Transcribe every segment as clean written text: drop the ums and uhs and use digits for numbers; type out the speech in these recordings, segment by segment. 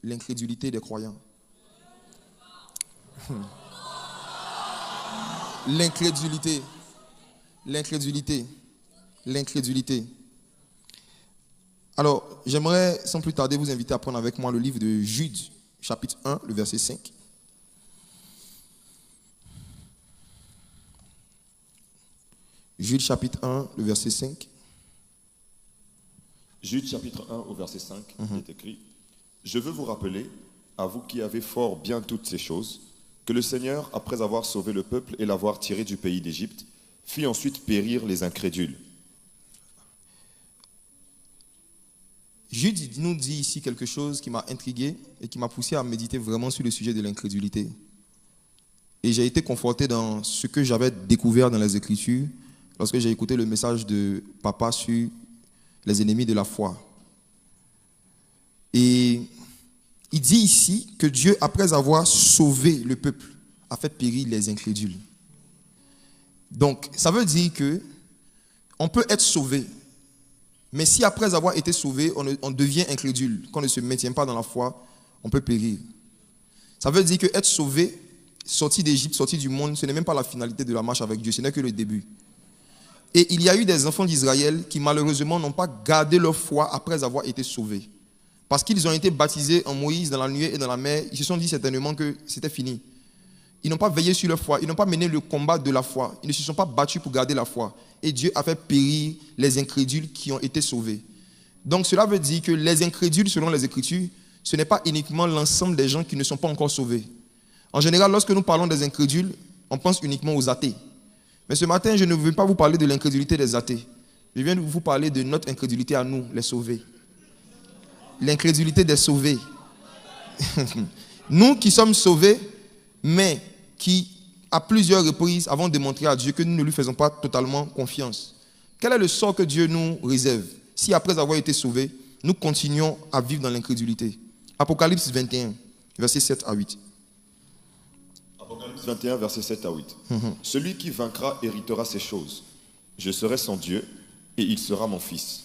l'incrédulité des croyants. L'incrédulité. Alors, j'aimerais sans plus tarder vous inviter à prendre avec moi le livre de Jude, chapitre 1, le verset 5. Jude, chapitre 1, le verset 5. Jude, chapitre 1, au verset 5, il est écrit « Je veux vous rappeler, à vous qui avez fort bien toutes ces choses, que le Seigneur, après avoir sauvé le peuple et l'avoir tiré du pays d'Égypte, fit ensuite périr les incrédules. » Jude nous dit ici quelque chose qui m'a intrigué et qui m'a poussé à méditer vraiment sur le sujet de l'incrédulité. Et j'ai été conforté dans ce que j'avais découvert dans les Écritures lorsque j'ai écouté le message de Papa sur les ennemis de la foi. Et il dit ici que Dieu, après avoir sauvé le peuple, a fait périr les incrédules. Donc, ça veut dire que on peut être sauvé, mais si après avoir été sauvé, on devient incrédule, qu'on ne se maintient pas dans la foi, on peut périr. Ça veut dire que être sauvé, sorti d'Égypte, sorti du monde, ce n'est même pas la finalité de la marche avec Dieu, ce n'est que le début. Et il y a eu des enfants d'Israël qui malheureusement n'ont pas gardé leur foi après avoir été sauvés. Parce qu'ils ont été baptisés en Moïse, dans la nuée et dans la mer, ils se sont dit certainement que c'était fini. Ils n'ont pas veillé sur leur foi, ils n'ont pas mené le combat de la foi, ils ne se sont pas battus pour garder la foi. Et Dieu a fait périr les incrédules qui ont été sauvés. Donc cela veut dire que les incrédules, selon les Écritures, ce n'est pas uniquement l'ensemble des gens qui ne sont pas encore sauvés. En général, lorsque nous parlons des incrédules, on pense uniquement aux athées. Mais ce matin, je ne veux pas vous parler de l'incrédulité des athées. Je viens de vous parler de notre incrédulité à nous, les sauvés. L'incrédulité des sauvés. Nous qui sommes sauvés, mais qui, à plusieurs reprises, avons démontré à Dieu que nous ne lui faisons pas totalement confiance. Quel est le sort que Dieu nous réserve si, après avoir été sauvés, nous continuons à vivre dans l'incrédulité? Apocalypse 21, versets 7 à 8. Apocalypse 21, versets 7 à 8. Celui qui vaincra héritera ces choses. Je serai son Dieu, et il sera mon fils.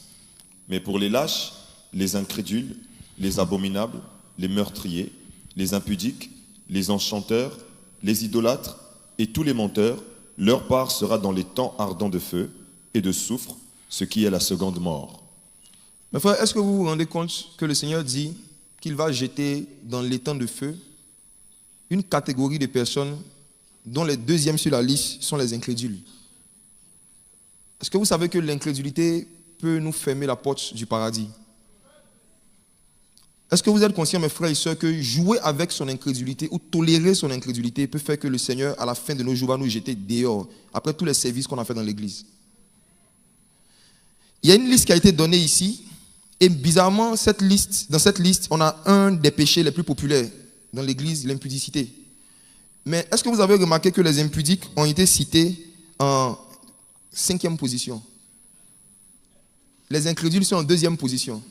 Mais pour les lâches, les incrédules, les abominables, les meurtriers, les impudiques, les enchanteurs, les idolâtres et tous les menteurs, leur part sera dans les temps ardents de feu et de soufre, ce qui est la seconde mort. Mes frères, est-ce que vous vous rendez compte que le Seigneur dit qu'il va jeter dans les temps de feu une catégorie de personnes dont les deuxièmes sur la liste sont les incrédules? Est-ce que vous savez que l'incrédulité peut nous fermer la porte du paradis? Est-ce que vous êtes conscients, mes frères et sœurs, que jouer avec son incrédulité ou tolérer son incrédulité peut faire que le Seigneur, à la fin de nos jours, va nous jeter dehors, après tous les services qu'on a fait dans l'église? Il y a une liste qui a été donnée ici, et bizarrement, dans cette liste, on a un des péchés les plus populaires dans l'église, l'impudicité. Mais est-ce que vous avez remarqué que les impudiques ont été cités en 5e position? Les incrédules sont en 2e position.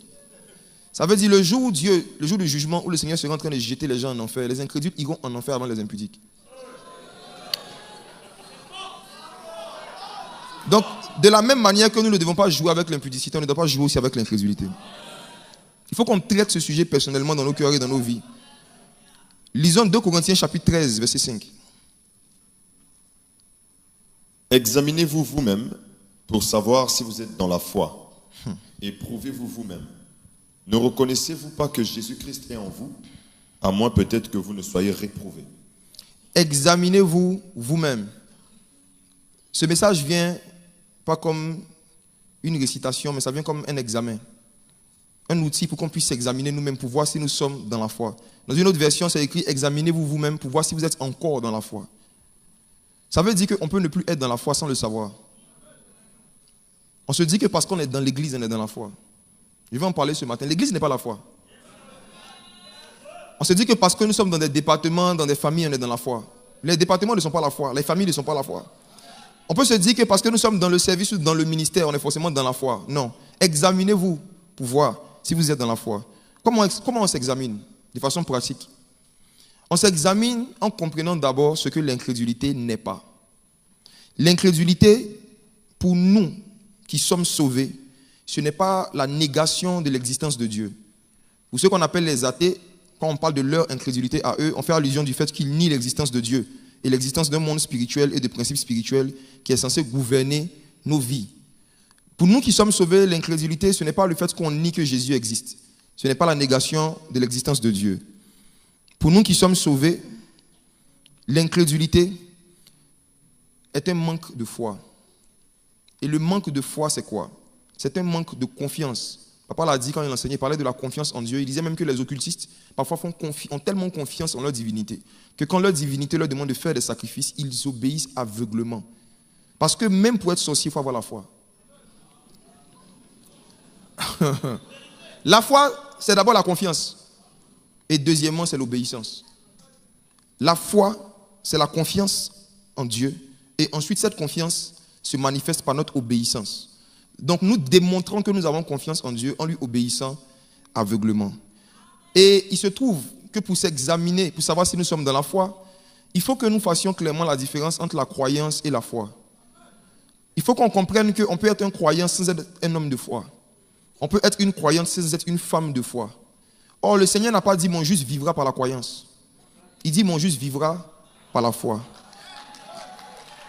Ça veut dire le jour du jugement où le Seigneur sera en train de jeter les gens en enfer, les incrédules iront en enfer avant les impudiques. Donc, de la même manière que nous ne devons pas jouer avec l'impudicité, on ne doit pas jouer aussi avec l'incrédulité. Il faut qu'on traite ce sujet personnellement dans nos cœurs et dans nos vies. Lisons 2 Corinthiens chapitre 13, verset 5. Examinez-vous vous-même pour savoir si vous êtes dans la foi. Éprouvez-vous vous-même. Ne reconnaissez-vous pas que Jésus-Christ est en vous, à moins peut-être que vous ne soyez réprouvés? Examinez-vous vous-même. Ce message vient pas comme une récitation, mais ça vient comme un examen. Un outil pour qu'on puisse s'examiner nous-mêmes, pour voir si nous sommes dans la foi. Dans une autre version, c'est écrit « Examinez-vous vous-même pour voir si vous êtes encore dans la foi ». Ça veut dire qu'on peut ne plus être dans la foi sans le savoir. On se dit que parce qu'on est dans l'église, on est dans la foi. Je vais en parler ce matin. L'église n'est pas la foi. On se dit que parce que nous sommes dans des départements, dans des familles, on est dans la foi. Les départements ne sont pas la foi. Les familles ne sont pas la foi. On peut se dire que parce que nous sommes dans le service ou dans le ministère, on est forcément dans la foi. Non. Examinez-vous pour voir si vous êtes dans la foi. Comment on s'examine? De façon pratique. On s'examine en comprenant d'abord ce que l'incrédulité n'est pas. L'incrédulité, pour nous qui sommes sauvés, ce n'est pas la négation de l'existence de Dieu. Pour ceux qu'on appelle les athées, quand on parle de leur incrédulité à eux, on fait allusion du fait qu'ils nient l'existence de Dieu et l'existence d'un monde spirituel et de principes spirituels qui est censé gouverner nos vies. Pour nous qui sommes sauvés, l'incrédulité, ce n'est pas le fait qu'on nie que Jésus existe. Ce n'est pas la négation de l'existence de Dieu. Pour nous qui sommes sauvés, l'incrédulité est un manque de foi. Et le manque de foi, c'est quoi? C'est un manque de confiance. Papa l'a dit quand il enseignait, il parlait de la confiance en Dieu. Il disait même que les occultistes, parfois, ont tellement confiance en leur divinité que quand leur divinité leur demande de faire des sacrifices, ils obéissent aveuglement. Parce que même pour être sorcier, il faut avoir la foi. La foi, c'est d'abord la confiance. Et deuxièmement, c'est l'obéissance. La foi, c'est la confiance en Dieu. Et ensuite, cette confiance se manifeste par notre obéissance. Donc, nous démontrons que nous avons confiance en Dieu en lui obéissant aveuglement. Et il se trouve que pour s'examiner, pour savoir si nous sommes dans la foi, il faut que nous fassions clairement la différence entre la croyance et la foi. Il faut qu'on comprenne qu'on peut être un croyant sans être un homme de foi. On peut être une croyante sans être une femme de foi. Or, le Seigneur n'a pas dit « mon juste vivra par la croyance ». Il dit « mon juste vivra par la foi ».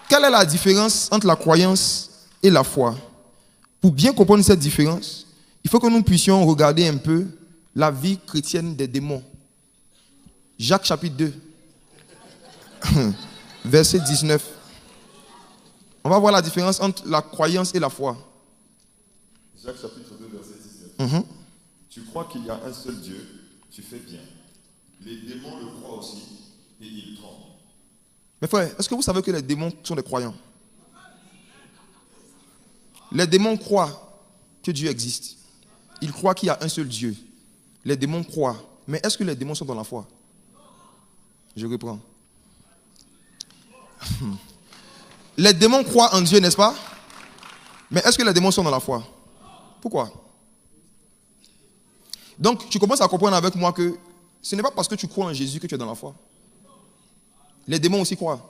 Quelle est la différence entre la croyance et la foi? Pour bien comprendre cette différence, il faut que nous puissions regarder un peu la vie chrétienne des démons. Jacques chapitre 2, verset 19. On va voir la différence entre la croyance et la foi. Jacques chapitre 2, verset 19. Tu crois qu'il y a un seul Dieu, tu fais bien. Les démons le croient aussi et ils tremblent. Mes frères, est-ce que vous savez que les démons sont des croyants? Les démons croient que Dieu existe. Ils croient qu'il y a un seul Dieu. Les démons croient. Mais est-ce que les démons sont dans la foi? Je reprends. Les démons croient en Dieu, n'est-ce pas? Mais est-ce que les démons sont dans la foi? Pourquoi? Donc, tu commences à comprendre avec moi que ce n'est pas parce que tu crois en Jésus que tu es dans la foi. Les démons aussi croient.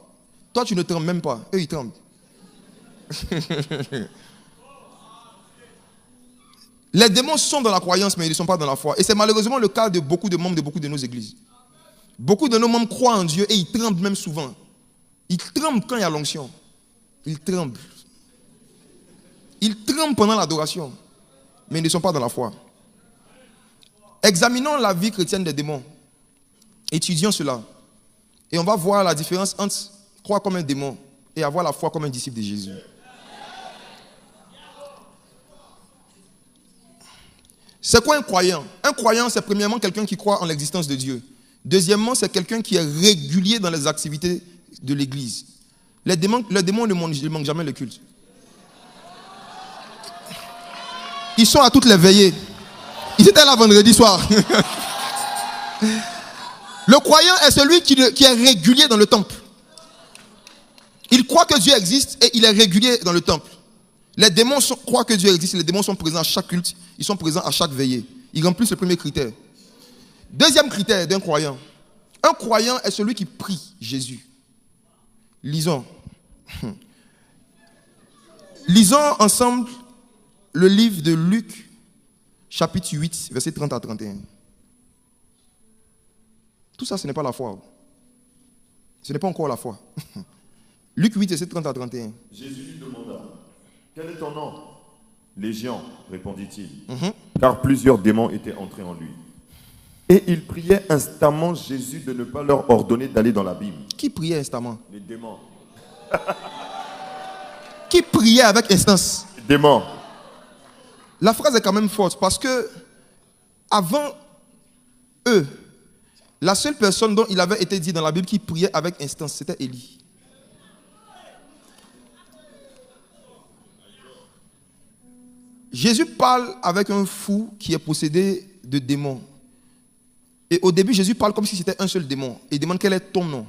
Toi, tu ne trembles même pas. Eux, ils tremblent. Les démons sont dans la croyance, mais ils ne sont pas dans la foi. Et c'est malheureusement le cas de beaucoup de membres de beaucoup de nos églises. Beaucoup de nos membres croient en Dieu et ils tremblent même souvent. Ils tremblent quand il y a l'onction. Ils tremblent. Ils tremblent pendant l'adoration, mais ils ne sont pas dans la foi. Examinons la vie chrétienne des démons. Étudions cela. Et on va voir la différence entre croire comme un démon et avoir la foi comme un disciple de Jésus. C'est quoi un croyant? Un croyant, c'est premièrement quelqu'un qui croit en l'existence de Dieu. Deuxièmement, c'est quelqu'un qui est régulier dans les activités de l'Église. Les démons ne manquent jamais le culte. Ils sont à toutes les veillées. Ils étaient là vendredi soir. Le croyant est celui qui est régulier dans le temple. Il croit que Dieu existe et il est régulier dans le temple. Les démons croient que Dieu existe et les démons sont présents à chaque culte. Ils sont présents à chaque veillée. Ils remplissent le premier critère. Deuxième critère d'un croyant. Un croyant est celui qui prie Jésus. Lisons. Lisons ensemble le livre de Luc, chapitre 8, versets 30 à 31. Tout ça, ce n'est pas la foi. Ce n'est pas encore la foi. Luc 8, verset 30 à 31. Jésus lui demanda, quel est ton nom? Légion, répondit-il, car plusieurs démons étaient entrés en lui. Et il priait instamment Jésus de ne pas leur ordonner d'aller dans l'abîme. Qui priait instamment? Les démons. Qui priait avec instance? Les démons. La phrase est quand même forte parce que avant eux, la seule personne dont il avait été dit dans la Bible qui priait avec instance, c'était Élie. Jésus parle avec un fou qui est possédé de démons. Et au début, Jésus parle comme si c'était un seul démon. Et il demande quel est ton nom.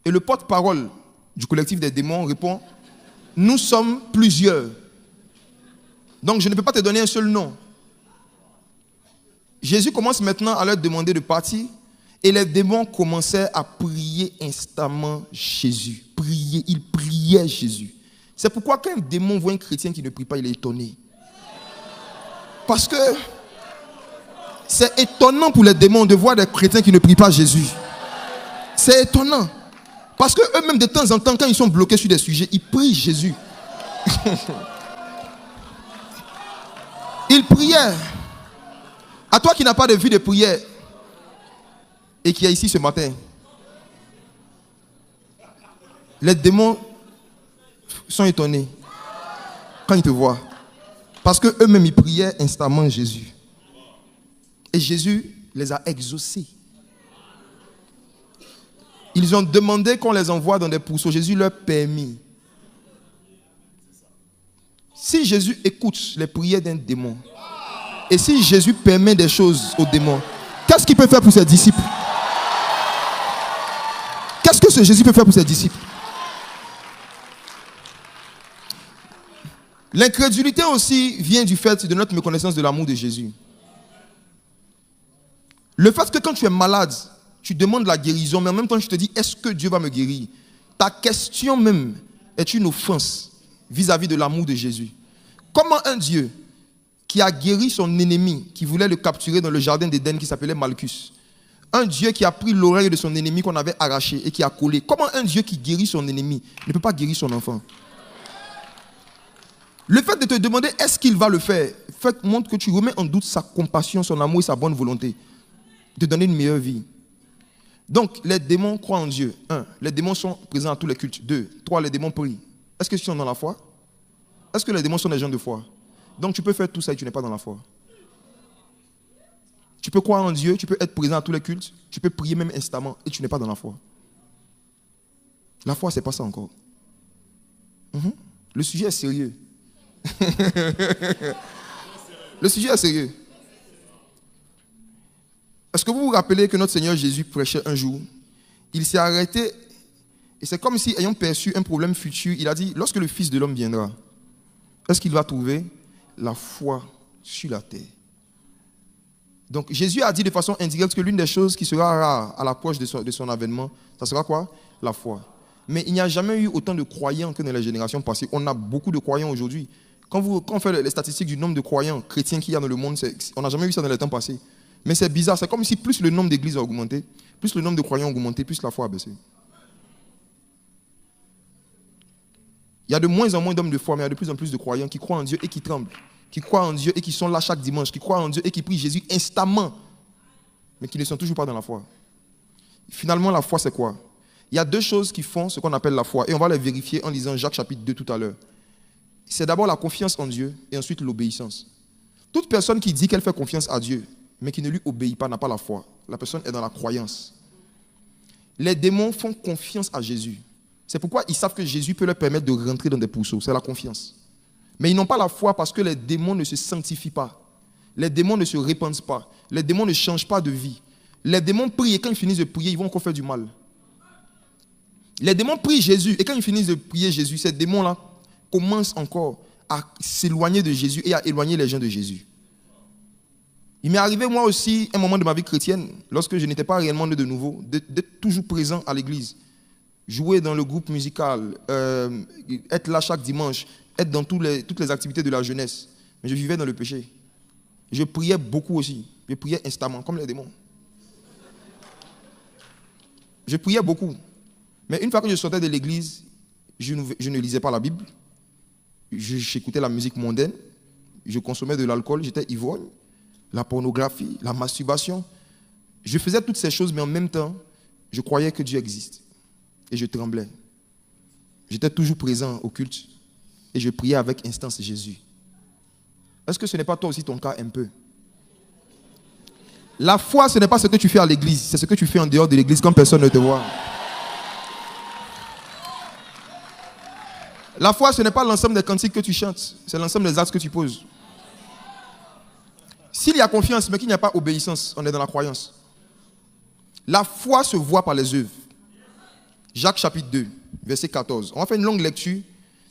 Et le porte-parole du collectif des démons répond, nous sommes plusieurs. Donc je ne peux pas te donner un seul nom. Jésus commence maintenant à leur demander de partir. Et les démons commençaient à prier instamment Jésus. Prier, ils priaient Jésus. C'est pourquoi quand un démon voit un chrétien qui ne prie pas, il est étonné. Parce que C'est étonnant pour les démons de voir des chrétiens qui ne prient pas Jésus. C'est étonnant. Parce qu'eux-mêmes, de temps en temps, quand ils sont bloqués sur des sujets, ils prient Jésus. Ils priaient. À toi qui n'as pas de vie de prière et qui est ici ce matin, les démons sont étonnés quand ils te voient. Parce qu'eux-mêmes, ils priaient instamment Jésus. Et Jésus les a exaucés. Ils ont demandé qu'on les envoie dans des pourceaux. Jésus leur permit. Si Jésus écoute les prières d'un démon, et si Jésus permet des choses aux démons, qu'est-ce qu'il peut faire pour ses disciples? Qu'est-ce que ce Jésus peut faire pour ses disciples? L'incrédulité aussi vient du fait de notre méconnaissance de l'amour de Jésus. Le fait que quand tu es malade, tu demandes la guérison, mais en même temps tu te dis, est-ce que Dieu va me guérir? Ta question même est une offense vis-à-vis de l'amour de Jésus. Comment un Dieu qui a guéri son ennemi, qui voulait le capturer dans le jardin d'Éden qui s'appelait Malchus, un Dieu qui a pris l'oreille de son ennemi qu'on avait arraché et qui a collé, comment un Dieu qui guérit son ennemi ne peut pas guérir son enfant? Le fait de te demander est-ce qu'il va le faire, montre que tu remets en doute sa compassion, son amour et sa bonne volonté de donner une meilleure vie. Donc, les démons croient en Dieu. 1. Les démons sont présents à tous les cultes. 2. 3. Les démons prient. Est-ce que tu sont dans la foi? Est-ce que les démons sont des gens de foi? Donc, tu peux faire tout ça et tu n'es pas dans la foi. Tu peux croire en Dieu, tu peux être présent à tous les cultes, tu peux prier même instamment et tu n'es pas dans la foi. La foi, c'est pas ça encore. Le sujet est sérieux. Le sujet est sérieux. Est-ce que vous vous rappelez que notre Seigneur Jésus prêchait un jour? Il s'est arrêté et c'est comme si, ayant perçu un problème futur, il a dit, lorsque le Fils de l'homme viendra, est-ce qu'il va trouver la foi sur la terre? Donc Jésus a dit de façon indirecte que l'une des choses qui sera rare à l'approche de son avènement, ça sera quoi? La foi. Mais il n'y a jamais eu autant de croyants que dans les générations passées. On a beaucoup de croyants aujourd'hui. Quand on fait les statistiques du nombre de croyants chrétiens qu'il y a dans le monde, on n'a jamais vu ça dans les temps passés. Mais c'est bizarre, c'est comme si plus le nombre d'églises a augmenté, plus le nombre de croyants a augmenté, plus la foi a baissé. Il y a de moins en moins d'hommes de foi, mais il y a de plus en plus de croyants qui croient en Dieu et qui tremblent, qui croient en Dieu et qui sont là chaque dimanche, qui croient en Dieu et qui prient Jésus instamment, mais qui ne sont toujours pas dans la foi. Finalement, la foi, c'est quoi? Il y a deux choses qui font ce qu'on appelle la foi, et on va les vérifier en lisant Jacques chapitre 2 tout à l'heure. C'est d'abord la confiance en Dieu et ensuite l'obéissance. Toute personne qui dit qu'elle fait confiance à Dieu, mais qui ne lui obéit pas, n'a pas la foi. La personne est dans la croyance. Les démons font confiance à Jésus. C'est pourquoi ils savent que Jésus peut leur permettre de rentrer dans des pourceaux. C'est la confiance. Mais ils n'ont pas la foi parce que les démons ne se sanctifient pas. Les démons ne se répandent pas. Les démons ne changent pas de vie. Les démons prient et quand ils finissent de prier, ils vont encore faire du mal. Les démons prient Jésus et quand ils finissent de prier Jésus, ces démons-là commencent encore à s'éloigner de Jésus et à éloigner les gens de Jésus. Il m'est arrivé moi aussi un moment de ma vie chrétienne, lorsque je n'étais pas réellement né de nouveau, d'être toujours présent à l'église, jouer dans le groupe musical, être là chaque dimanche, être dans toutes les activités de la jeunesse. Mais je vivais dans le péché. Je priais beaucoup aussi. Je priais instamment, comme les démons. Je priais beaucoup. Mais une fois que je sortais de l'église, je ne lisais pas la Bible. J'écoutais la musique mondaine. Je consommais de l'alcool, j'étais ivrogne. La pornographie, la masturbation. Je faisais toutes ces choses, mais en même temps, je croyais que Dieu existe. Et je tremblais. J'étais toujours présent au culte. Et je priais avec instance Jésus. Est-ce que ce n'est pas toi aussi ton cas un peu? La foi, ce n'est pas ce que tu fais à l'église, c'est ce que tu fais en dehors de l'église quand personne ne te voit. La foi, ce n'est pas l'ensemble des cantiques que tu chantes, c'est l'ensemble des actes que tu poses. S'il y a confiance, mais qu'il n'y a pas obéissance, on est dans la croyance. La foi se voit par les œuvres. Jacques chapitre 2, verset 14. On va faire une longue lecture.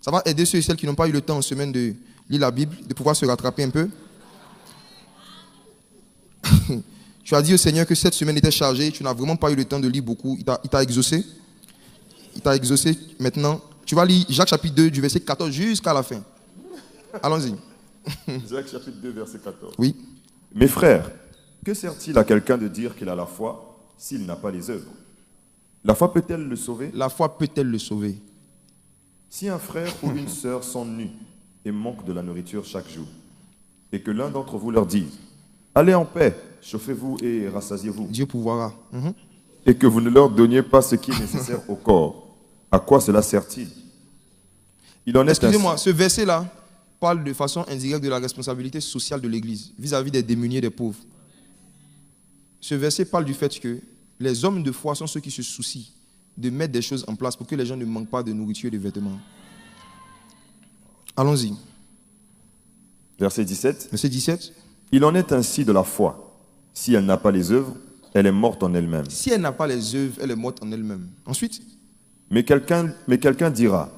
Ça va aider ceux et celles qui n'ont pas eu le temps en semaine de lire la Bible, de pouvoir se rattraper un peu. Tu as dit au Seigneur que cette semaine était chargée, tu n'as vraiment pas eu le temps de lire beaucoup. Il t'a exaucé. Il t'a exaucé. Maintenant, tu vas lire Jacques chapitre 2, du verset 14 jusqu'à la fin. Allons-y. Jacques chapitre 2, verset 14. Oui. Mes frères, Que sert-il à quelqu'un de dire qu'il a la foi s'il n'a pas les œuvres? La foi peut-elle le sauver? La foi peut-elle le sauver? Si un frère ou une sœur s'ennuie et manque de la nourriture chaque jour, et que l'un d'entre vous leur dise « Allez en paix, chauffez-vous et rassasiez-vous », Dieu pourvoira. et que vous ne leur donniez pas ce qui est nécessaire au corps, à quoi cela sert-il? Il en est Excusez-moi, ce verset-là parle de façon indirecte de la responsabilité sociale de l'Église vis-à-vis des démunis et des pauvres. Ce verset parle du fait que les hommes de foi sont ceux qui se soucient de mettre des choses en place pour que les gens ne manquent pas de nourriture et de vêtements. Allons-y. Verset 17. Verset 17. Il en est ainsi de la foi. Si elle n'a pas les œuvres, elle est morte en elle-même. Si elle n'a pas les œuvres, elle est morte en elle-même. Ensuite, Mais quelqu'un dira,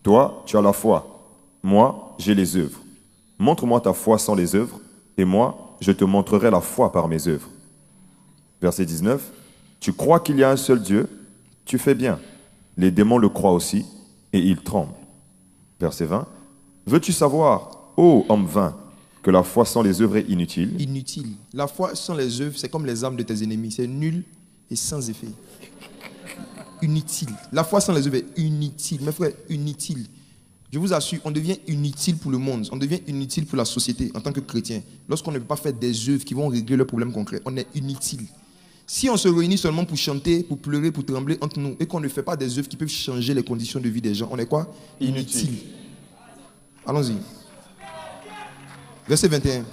toi, tu as la foi, moi, j'ai les œuvres. Montre-moi ta foi sans les œuvres, et moi, je te montrerai la foi par mes œuvres. Verset 19. Tu crois qu'il y a un seul Dieu? Tu fais bien. Les démons le croient aussi, et ils tremblent. Verset 20. Veux-tu savoir, ô homme vain, que la foi sans les œuvres est inutile? inutile. La foi sans les œuvres, c'est comme les armes de tes ennemis. C'est nul et sans effet. Inutile. La foi sans les œuvres est inutile. Mes frères, inutile. Je vous assure, on devient inutile pour le monde. On devient inutile pour la société en tant que chrétien. Lorsqu'on ne peut pas faire des œuvres qui vont régler leurs problèmes concrets, on est inutile. Si on se réunit seulement pour chanter, pour pleurer, pour trembler entre nous, et qu'on ne fait pas des œuvres qui peuvent changer les conditions de vie des gens, on est quoi? Inutile. Allons-y. Verset 21.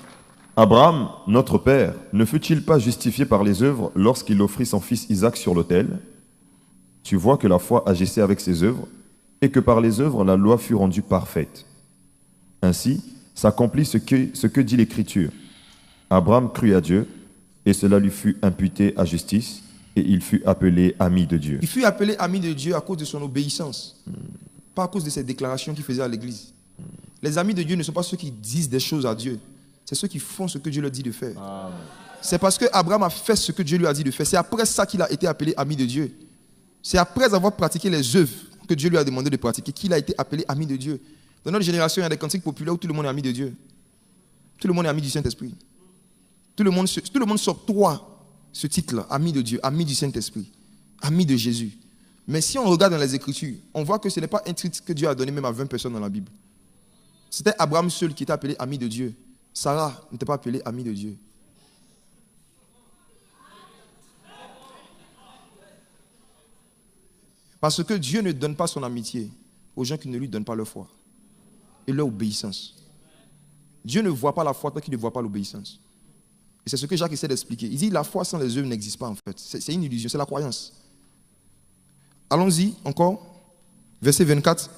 Abraham, notre père, ne fut-il pas justifié par les œuvres lorsqu'il offrit son fils Isaac sur l'autel? Tu vois que la foi agissait avec ses œuvres, et que par les œuvres la loi fut rendue parfaite. Ainsi s'accomplit ce que dit l'Écriture. Abraham crut à Dieu, et cela lui fut imputé à justice, et il fut appelé ami de Dieu. Il fut appelé ami de Dieu à cause de son obéissance, pas à cause de ses déclarations qu'il faisait à l'église. Les amis de Dieu ne sont pas ceux qui disent des choses à Dieu, c'est ceux qui font ce que Dieu leur dit de faire. C'est parce que Abraham a fait ce que Dieu lui a dit de faire. C'est après ça qu'il a été appelé ami de Dieu. C'est après avoir pratiqué les œuvres que Dieu lui a demandé de pratiquer qu'il a été appelé ami de Dieu. Dans notre génération, il y a des cantiques populaires où tout le monde est ami de Dieu. Tout le monde est ami du Saint-Esprit. Tout le monde s'octroie ce titre-là, ami de Dieu, ami du Saint-Esprit, ami de Jésus. Mais si on regarde dans les Écritures, on voit que ce n'est pas un titre que Dieu a donné même à 20 personnes dans la Bible. C'était Abraham seul qui était appelé ami de Dieu. Sarah n'était pas appelée ami de Dieu. Parce que Dieu ne donne pas son amitié aux gens qui ne lui donnent pas leur foi et leur obéissance. Dieu ne voit pas la foi tant qu'il ne voit pas l'obéissance. Et c'est ce que Jacques essaie d'expliquer. Il dit la foi sans les œuvres n'existe pas en fait. C'est une illusion, c'est la croyance. Allons-y encore. Verset 24.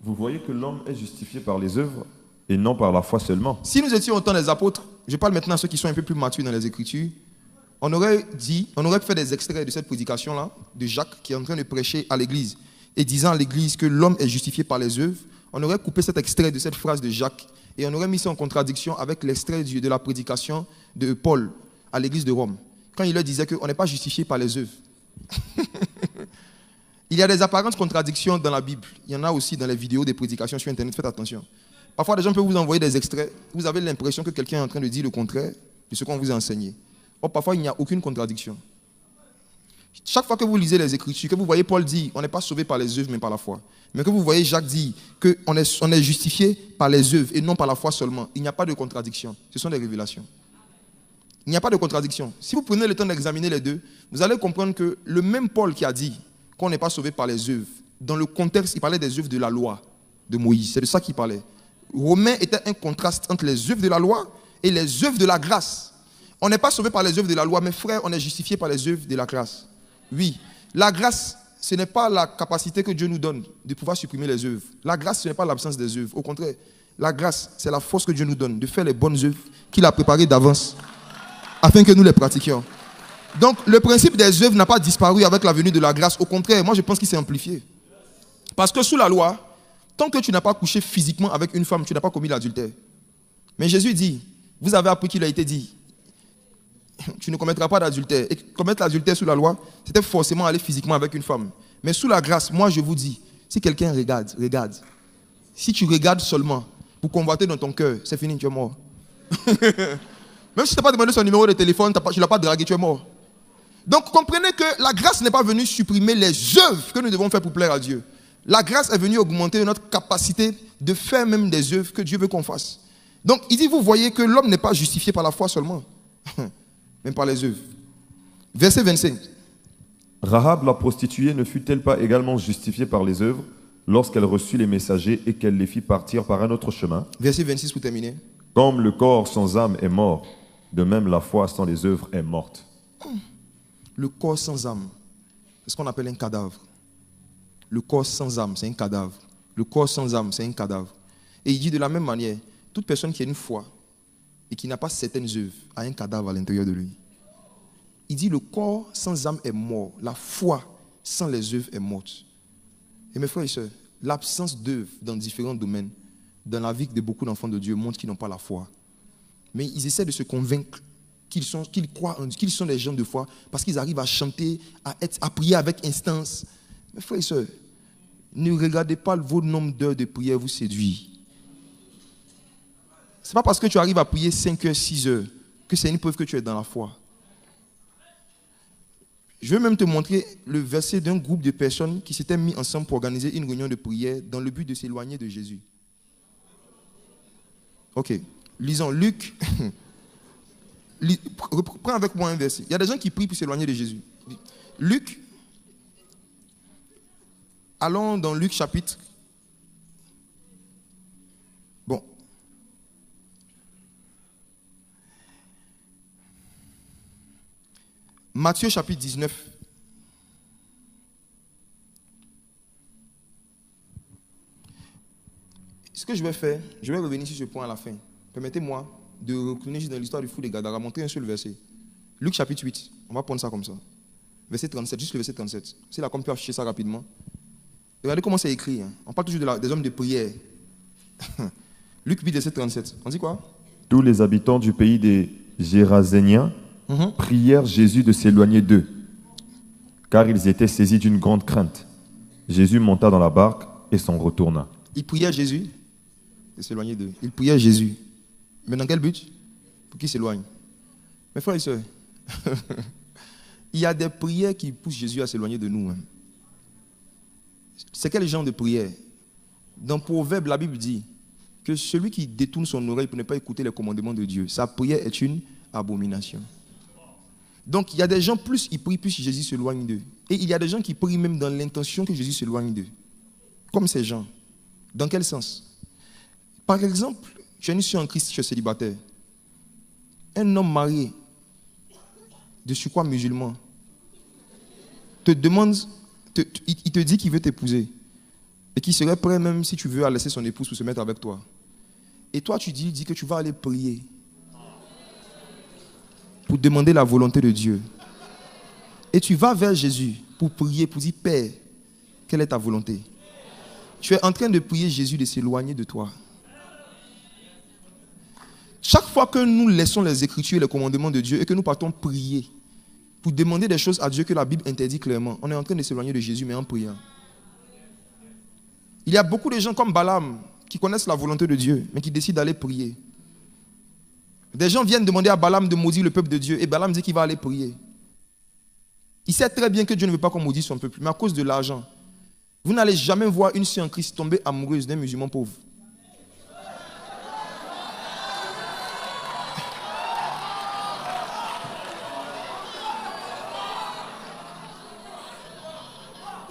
Vous voyez que l'homme est justifié par les œuvres et non par la foi seulement. Si nous étions au temps des apôtres, je parle maintenant à ceux qui sont un peu plus matures dans les Écritures, on aurait fait des extraits de cette prédication-là, de Jacques, qui est en train de prêcher à l'église, et disant à l'église que l'homme est justifié par les œuvres. On aurait coupé cet extrait de cette phrase de Jacques, et on aurait mis ça en contradiction avec l'extrait de la prédication de Paul à l'église de Rome, quand il leur disait qu'on n'est pas justifié par les œuvres. Il y a des apparentes contradictions dans la Bible. Il y en a aussi dans les vidéos des prédications sur Internet, faites attention. Parfois, des gens peuvent vous envoyer des extraits, vous avez l'impression que quelqu'un est en train de dire le contraire de ce qu'on vous a enseigné. Or, parfois, il n'y a aucune contradiction. Chaque fois que vous lisez les Écritures, que vous voyez Paul dire on n'est pas sauvé par les œuvres, mais par la foi, mais que vous voyez Jacques dire qu'on est justifié par les œuvres et non par la foi seulement, il n'y a pas de contradiction. Ce sont des révélations. Il n'y a pas de contradiction. Si vous prenez le temps d'examiner les deux, vous allez comprendre que le même Paul qui a dit qu'on n'est pas sauvé par les œuvres, dans le contexte, il parlait des œuvres de la loi de Moïse. C'est de ça qu'il parlait. Romain était un contraste entre les œuvres de la loi et les œuvres de la grâce. On n'est pas sauvé par les œuvres de la loi, mais frère, on est justifié par les œuvres de la grâce. Oui, la grâce, ce n'est pas la capacité que Dieu nous donne de pouvoir supprimer les œuvres. La grâce, ce n'est pas l'absence des œuvres. Au contraire, la grâce, c'est la force que Dieu nous donne de faire les bonnes œuvres qu'il a préparées d'avance afin que nous les pratiquions. Donc, le principe des œuvres n'a pas disparu avec la venue de la grâce. Au contraire, moi, je pense qu'il s'est amplifié. Parce que sous la loi, tant que tu n'as pas couché physiquement avec une femme, tu n'as pas commis l'adultère. Mais Jésus dit, vous avez appris qu'il a été dit, tu ne commettras pas d'adultère. Et commettre l'adultère sous la loi, c'était forcément aller physiquement avec une femme. Mais sous la grâce, moi je vous dis, si quelqu'un regarde. Si tu regardes seulement pour convoiter dans ton cœur, c'est fini, tu es mort. Même si tu n'as pas demandé son numéro de téléphone, tu ne l'as pas dragué, tu es mort. Donc comprenez que la grâce n'est pas venue supprimer les œuvres que nous devons faire pour plaire à Dieu. La grâce est venue augmenter notre capacité de faire même des œuvres que Dieu veut qu'on fasse. Donc il dit, vous voyez que l'homme n'est pas justifié par la foi seulement, même par les œuvres. Verset 25. Rahab la prostituée ne fut-elle pas également justifiée par les œuvres lorsqu'elle reçut les messagers et qu'elle les fit partir par un autre chemin? Verset 26 pour terminer. Comme le corps sans âme est mort, de même la foi sans les œuvres est morte. Le corps sans âme, c'est ce qu'on appelle un cadavre. Le corps sans âme, c'est un cadavre. Le corps sans âme, c'est un cadavre. Et il dit de la même manière, toute personne qui a une foi et qui n'a pas certaines œuvres a un cadavre à l'intérieur de lui. Il dit le corps sans âme est mort. La foi sans les œuvres est morte. Et mes frères et sœurs, l'absence d'œuvres dans différents domaines, dans la vie de beaucoup d'enfants de Dieu, montre qu'ils n'ont pas la foi. Mais ils essaient de se convaincre qu'ils croient en Dieu, qu'ils sont des gens de foi, parce qu'ils arrivent à chanter, à prier avec instance. Mes frères et sœurs, ne regardez pas vos nombres d'heures de prière vous séduire. Ce n'est pas parce que tu arrives à prier 5 heures, 6 heures, que c'est une preuve que tu es dans la foi. Je vais même te montrer le verset d'un groupe de personnes qui s'étaient mis ensemble pour organiser une réunion de prière dans le but de s'éloigner de Jésus. Ok, lisons Luc. Prends avec moi un verset. Il y a des gens qui prient pour s'éloigner de Jésus. Luc. Allons dans Luc chapitre. Bon. Matthieu chapitre 19. Ce que je vais faire, je vais revenir sur ce point à la fin. Permettez-moi de retourner juste dans l'histoire du fou des Gadara, montrer un seul verset. Luc chapitre 8, on va prendre ça comme ça. Verset 37, juste le verset 37. C'est là qu'on peut afficher ça rapidement. Regardez comment c'est écrit. Hein. On parle toujours des hommes de prière. Luc 8, verset 37. On dit quoi? Tous les habitants du pays des Géraséniens prièrent Jésus de s'éloigner d'eux, car ils étaient saisis d'une grande crainte. Jésus monta dans la barque et s'en retourna. Il priait Jésus de s'éloigner d'eux. Il priait Jésus. Mais dans quel but? Pour qu'il s'éloigne. Mes frères et sœurs, il y a des prières qui poussent Jésus à s'éloigner de nous. Hein. C'est quel genre de prière? Dans Proverbe, la Bible dit que celui qui détourne son oreille pour ne pas écouter les commandements de Dieu, sa prière est une abomination. Donc il y a des gens, plus ils prient, plus Jésus s'éloigne d'eux. Et il y a des gens qui prient même dans l'intention que Jésus s'éloigne d'eux. Comme ces gens. Dans quel sens? Par exemple, tu es ici en Christ, tu es célibataire. Un homme marié, de surcroît musulman, te demande, il te dit qu'il veut t'épouser. Et qu'il serait prêt, même si tu veux, à laisser son épouse pour se mettre avec toi. Et toi, tu dis que tu vas aller prier pour demander la volonté de Dieu. Et tu vas vers Jésus pour prier, pour dire, Père, quelle est ta volonté? Tu es en train de prier Jésus de s'éloigner de toi. Chaque fois que nous laissons les Écritures et les commandements de Dieu et que nous partons prier pour demander des choses à Dieu que la Bible interdit clairement, on est en train de s'éloigner de Jésus, mais en priant. Il y a beaucoup de gens comme Balaam qui connaissent la volonté de Dieu, mais qui décident d'aller prier. Des gens viennent demander à Balaam de maudire le peuple de Dieu et Balaam dit qu'il va aller prier. Il sait très bien que Dieu ne veut pas qu'on maudisse son peuple, mais à cause de l'argent. Vous n'allez jamais voir une sœur en Christ tomber amoureuse d'un musulman pauvre.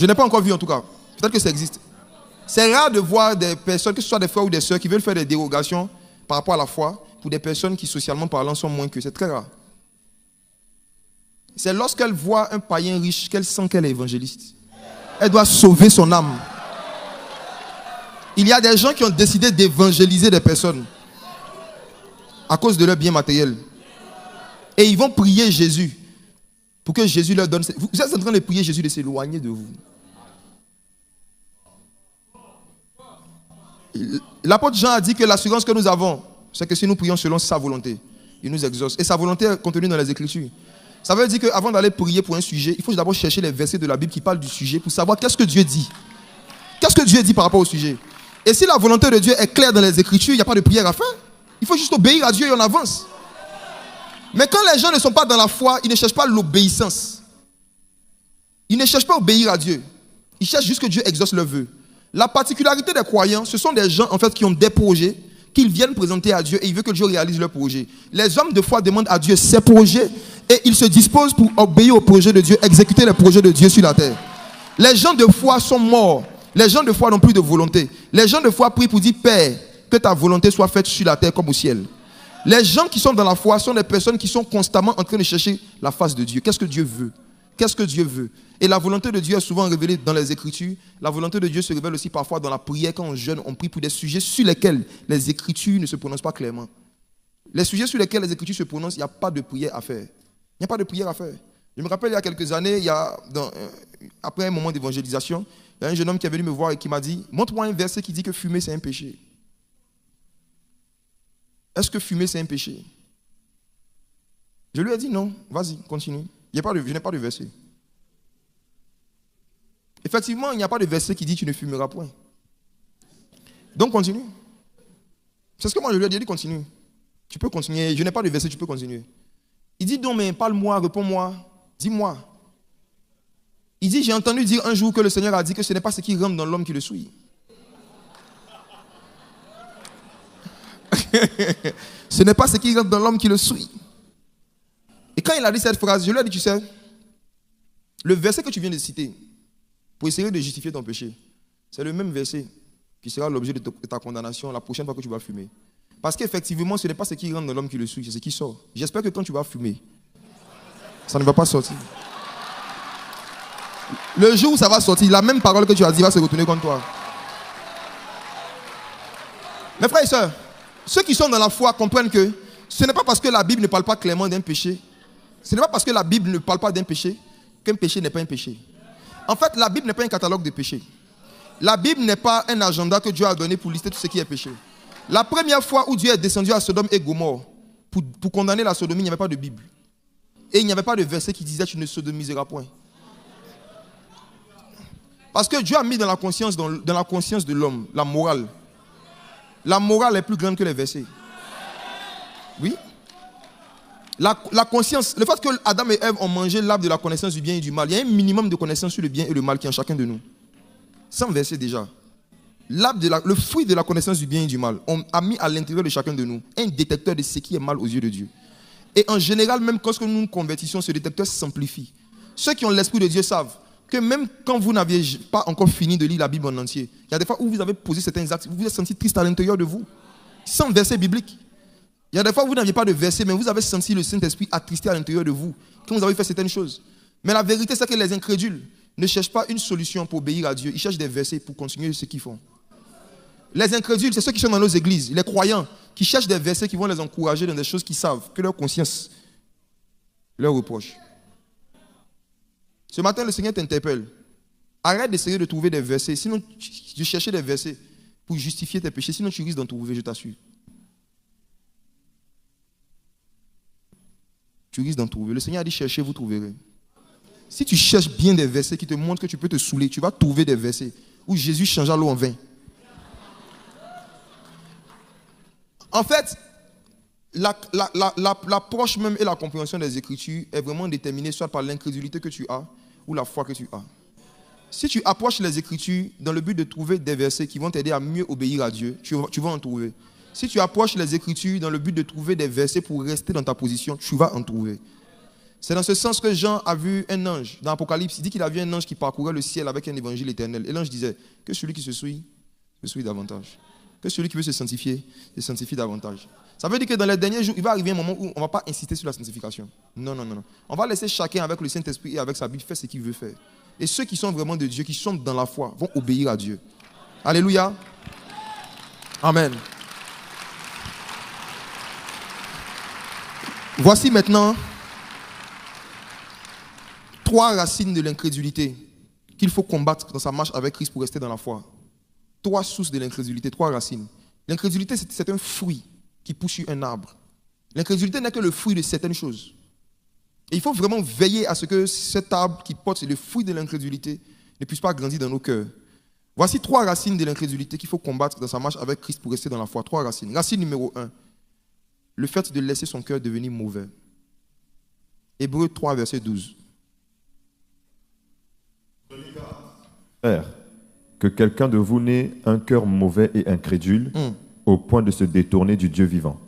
Je n'ai pas encore vu en tout cas. Peut-être que ça existe. C'est rare de voir des personnes, que ce soit des frères ou des sœurs, qui veulent faire des dérogations par rapport à la foi pour des personnes qui, socialement parlant, sont moins que. C'est très rare. C'est lorsqu'elle voit un païen riche qu'elle sent qu'elle est évangéliste. Elle doit sauver son âme. Il y a des gens qui ont décidé d'évangéliser des personnes à cause de leurs biens matériels. Et ils vont prier Jésus pour que Jésus leur donne. Vous êtes en train de prier Jésus de s'éloigner de vous. L'apôtre Jean a dit que l'assurance que nous avons, c'est que si nous prions selon sa volonté, il nous exauce. Et sa volonté est contenue dans les Écritures. Ça veut dire qu'avant d'aller prier pour un sujet, il faut d'abord chercher les versets de la Bible qui parlent du sujet pour savoir qu'est-ce que Dieu dit. Qu'est-ce que Dieu dit par rapport au sujet. Et si la volonté de Dieu est claire dans les Écritures, il n'y a pas de prière à faire. Il faut juste obéir à Dieu et on avance. Mais quand les gens ne sont pas dans la foi, ils ne cherchent pas l'obéissance. Ils ne cherchent pas à obéir à Dieu. Ils cherchent juste que Dieu exauce leurs vœux. La particularité des croyants, ce sont des gens en fait qui ont des projets qu'ils viennent présenter à Dieu et ils veulent que Dieu réalise leurs projets. Les hommes de foi demandent à Dieu ses projets et ils se disposent pour obéir au projet de Dieu, exécuter les projets de Dieu sur la terre. Les gens de foi sont morts. Les gens de foi n'ont plus de volonté. Les gens de foi prient pour dire Père, que ta volonté soit faite sur la terre comme au ciel. Les gens qui sont dans la foi sont des personnes qui sont constamment en train de chercher la face de Dieu. Qu'est-ce que Dieu veut? Qu'est-ce que Dieu veut? Et la volonté de Dieu est souvent révélée dans les Écritures. La volonté de Dieu se révèle aussi parfois dans la prière. Quand on jeûne, on prie pour des sujets sur lesquels les Écritures ne se prononcent pas clairement. Les sujets sur lesquels les Écritures se prononcent, il n'y a pas de prière à faire. Il n'y a pas de prière à faire. Je me rappelle il y a quelques années, après un moment d'évangélisation, il y a un jeune homme qui est venu me voir et qui m'a dit « Montre-moi un verset qui dit que fumer c'est un péché. » Est-ce que fumer c'est un péché? Je lui ai dit non, vas-y, continue. Je n'ai pas de verset. Effectivement, il n'y a pas de verset qui dit tu ne fumeras point. Donc continue. C'est ce que moi je lui ai dit, continue. Tu peux continuer, je n'ai pas de verset, tu peux continuer. Il dit non mais parle-moi, réponds-moi, dis-moi. Il dit j'ai entendu dire un jour que le Seigneur a dit que ce n'est pas ce qui rentre dans l'homme qui le souille. Ce n'est pas ce qui rentre dans l'homme qui le suit. Et quand il a dit cette phrase, je lui ai dit, tu sais, le verset que tu viens de citer, pour essayer de justifier ton péché, c'est le même verset qui sera l'objet de ta condamnation la prochaine fois que tu vas fumer. Parce qu'effectivement, ce n'est pas ce qui rentre dans l'homme qui le suit, c'est ce qui sort. J'espère que quand tu vas fumer, ça ne va pas sortir. Le jour où ça va sortir, la même parole que tu as dit va se retourner contre toi. Mes frères et sœurs, ceux qui sont dans la foi comprennent que ce n'est pas parce que la Bible ne parle pas clairement d'un péché, ce n'est pas parce que la Bible ne parle pas d'un péché qu'un péché n'est pas un péché. En fait, la Bible n'est pas un catalogue de péchés. La Bible n'est pas un agenda que Dieu a donné pour lister tout ce qui est péché. La première fois où Dieu est descendu à Sodome et Gomorrhe pour condamner la sodomie, il n'y avait pas de Bible. Et il n'y avait pas de verset qui disait tu ne sodomiseras point. Parce que Dieu a mis dans la conscience de l'homme la morale. La morale est plus grande que les versets. Oui. La conscience, le fait que Adam et Ève ont mangé l'arbre de la connaissance du bien et du mal, il y a un minimum de connaissance sur le bien et le mal qui est en chacun de nous. Sans verset déjà. Le fruit de la connaissance du bien et du mal, on a mis à l'intérieur de chacun de nous un détecteur de ce qui est mal aux yeux de Dieu. Et en général, même quand nous nous convertissons, ce détecteur s'amplifie. Ceux qui ont l'Esprit de Dieu savent que même quand vous n'aviez pas encore fini de lire la Bible en entier, il y a des fois où vous avez posé certains actes, vous vous êtes senti triste à l'intérieur de vous, sans verset biblique. Il y a des fois où vous n'aviez pas de verset, mais vous avez senti le Saint-Esprit attristé à l'intérieur de vous, quand vous avez fait certaines choses. Mais la vérité, c'est que les incrédules ne cherchent pas une solution pour obéir à Dieu, ils cherchent des versets pour continuer ce qu'ils font. Les incrédules, c'est ceux qui sont dans nos églises, les croyants, qui cherchent des versets qui vont les encourager dans des choses qu'ils savent, que leur conscience leur reproche. Ce matin, le Seigneur t'interpelle. Arrête d'essayer de trouver des versets, sinon de chercher des versets pour justifier tes péchés, sinon tu risques d'en trouver, je t'assure. Tu risques d'en trouver. Le Seigneur a dit cherchez, vous trouverez. Si tu cherches bien des versets qui te montrent que tu peux te saouler, tu vas trouver des versets où Jésus changea l'eau en vin. En fait, l'approche même et la compréhension des Écritures est vraiment déterminée soit par l'incrédulité que tu as ou la foi que tu as. Si tu approches les Écritures dans le but de trouver des versets qui vont t'aider à mieux obéir à Dieu, tu vas en trouver. Si tu approches les Écritures dans le but de trouver des versets pour rester dans ta position, tu vas en trouver. C'est dans ce sens que Jean a vu un ange. Dans l'Apocalypse, il dit qu'il a vu un ange qui parcourait le ciel avec un évangile éternel. Et l'ange disait que celui qui se souille davantage. Que celui qui veut se sanctifier davantage. Ça veut dire que dans les derniers jours, il va arriver un moment où on ne va pas insister sur la sanctification. Non. On va laisser chacun avec le Saint-Esprit et avec sa Bible faire ce qu'il veut faire. Et ceux qui sont vraiment de Dieu, qui sont dans la foi, vont obéir à Dieu. Alléluia. Amen. Voici maintenant 3 racines de l'incrédulité qu'il faut combattre dans sa marche avec Christ pour rester dans la foi. 3 sources de l'incrédulité, 3 racines. L'incrédulité, c'est un fruit qui pousse sur un arbre. L'incrédulité n'est que le fruit de certaines choses. Et il faut vraiment veiller à ce que cet arbre qui porte le fruit de l'incrédulité ne puisse pas grandir dans nos cœurs. Voici 3 racines de l'incrédulité qu'il faut combattre dans sa marche avec Christ pour rester dans la foi. 3 racines. Racine numéro 1, le fait de laisser son cœur devenir mauvais. Hébreux 3, verset 12. Frère, que quelqu'un de vous n'ait un cœur mauvais et incrédule, au point de se détourner du Dieu vivant.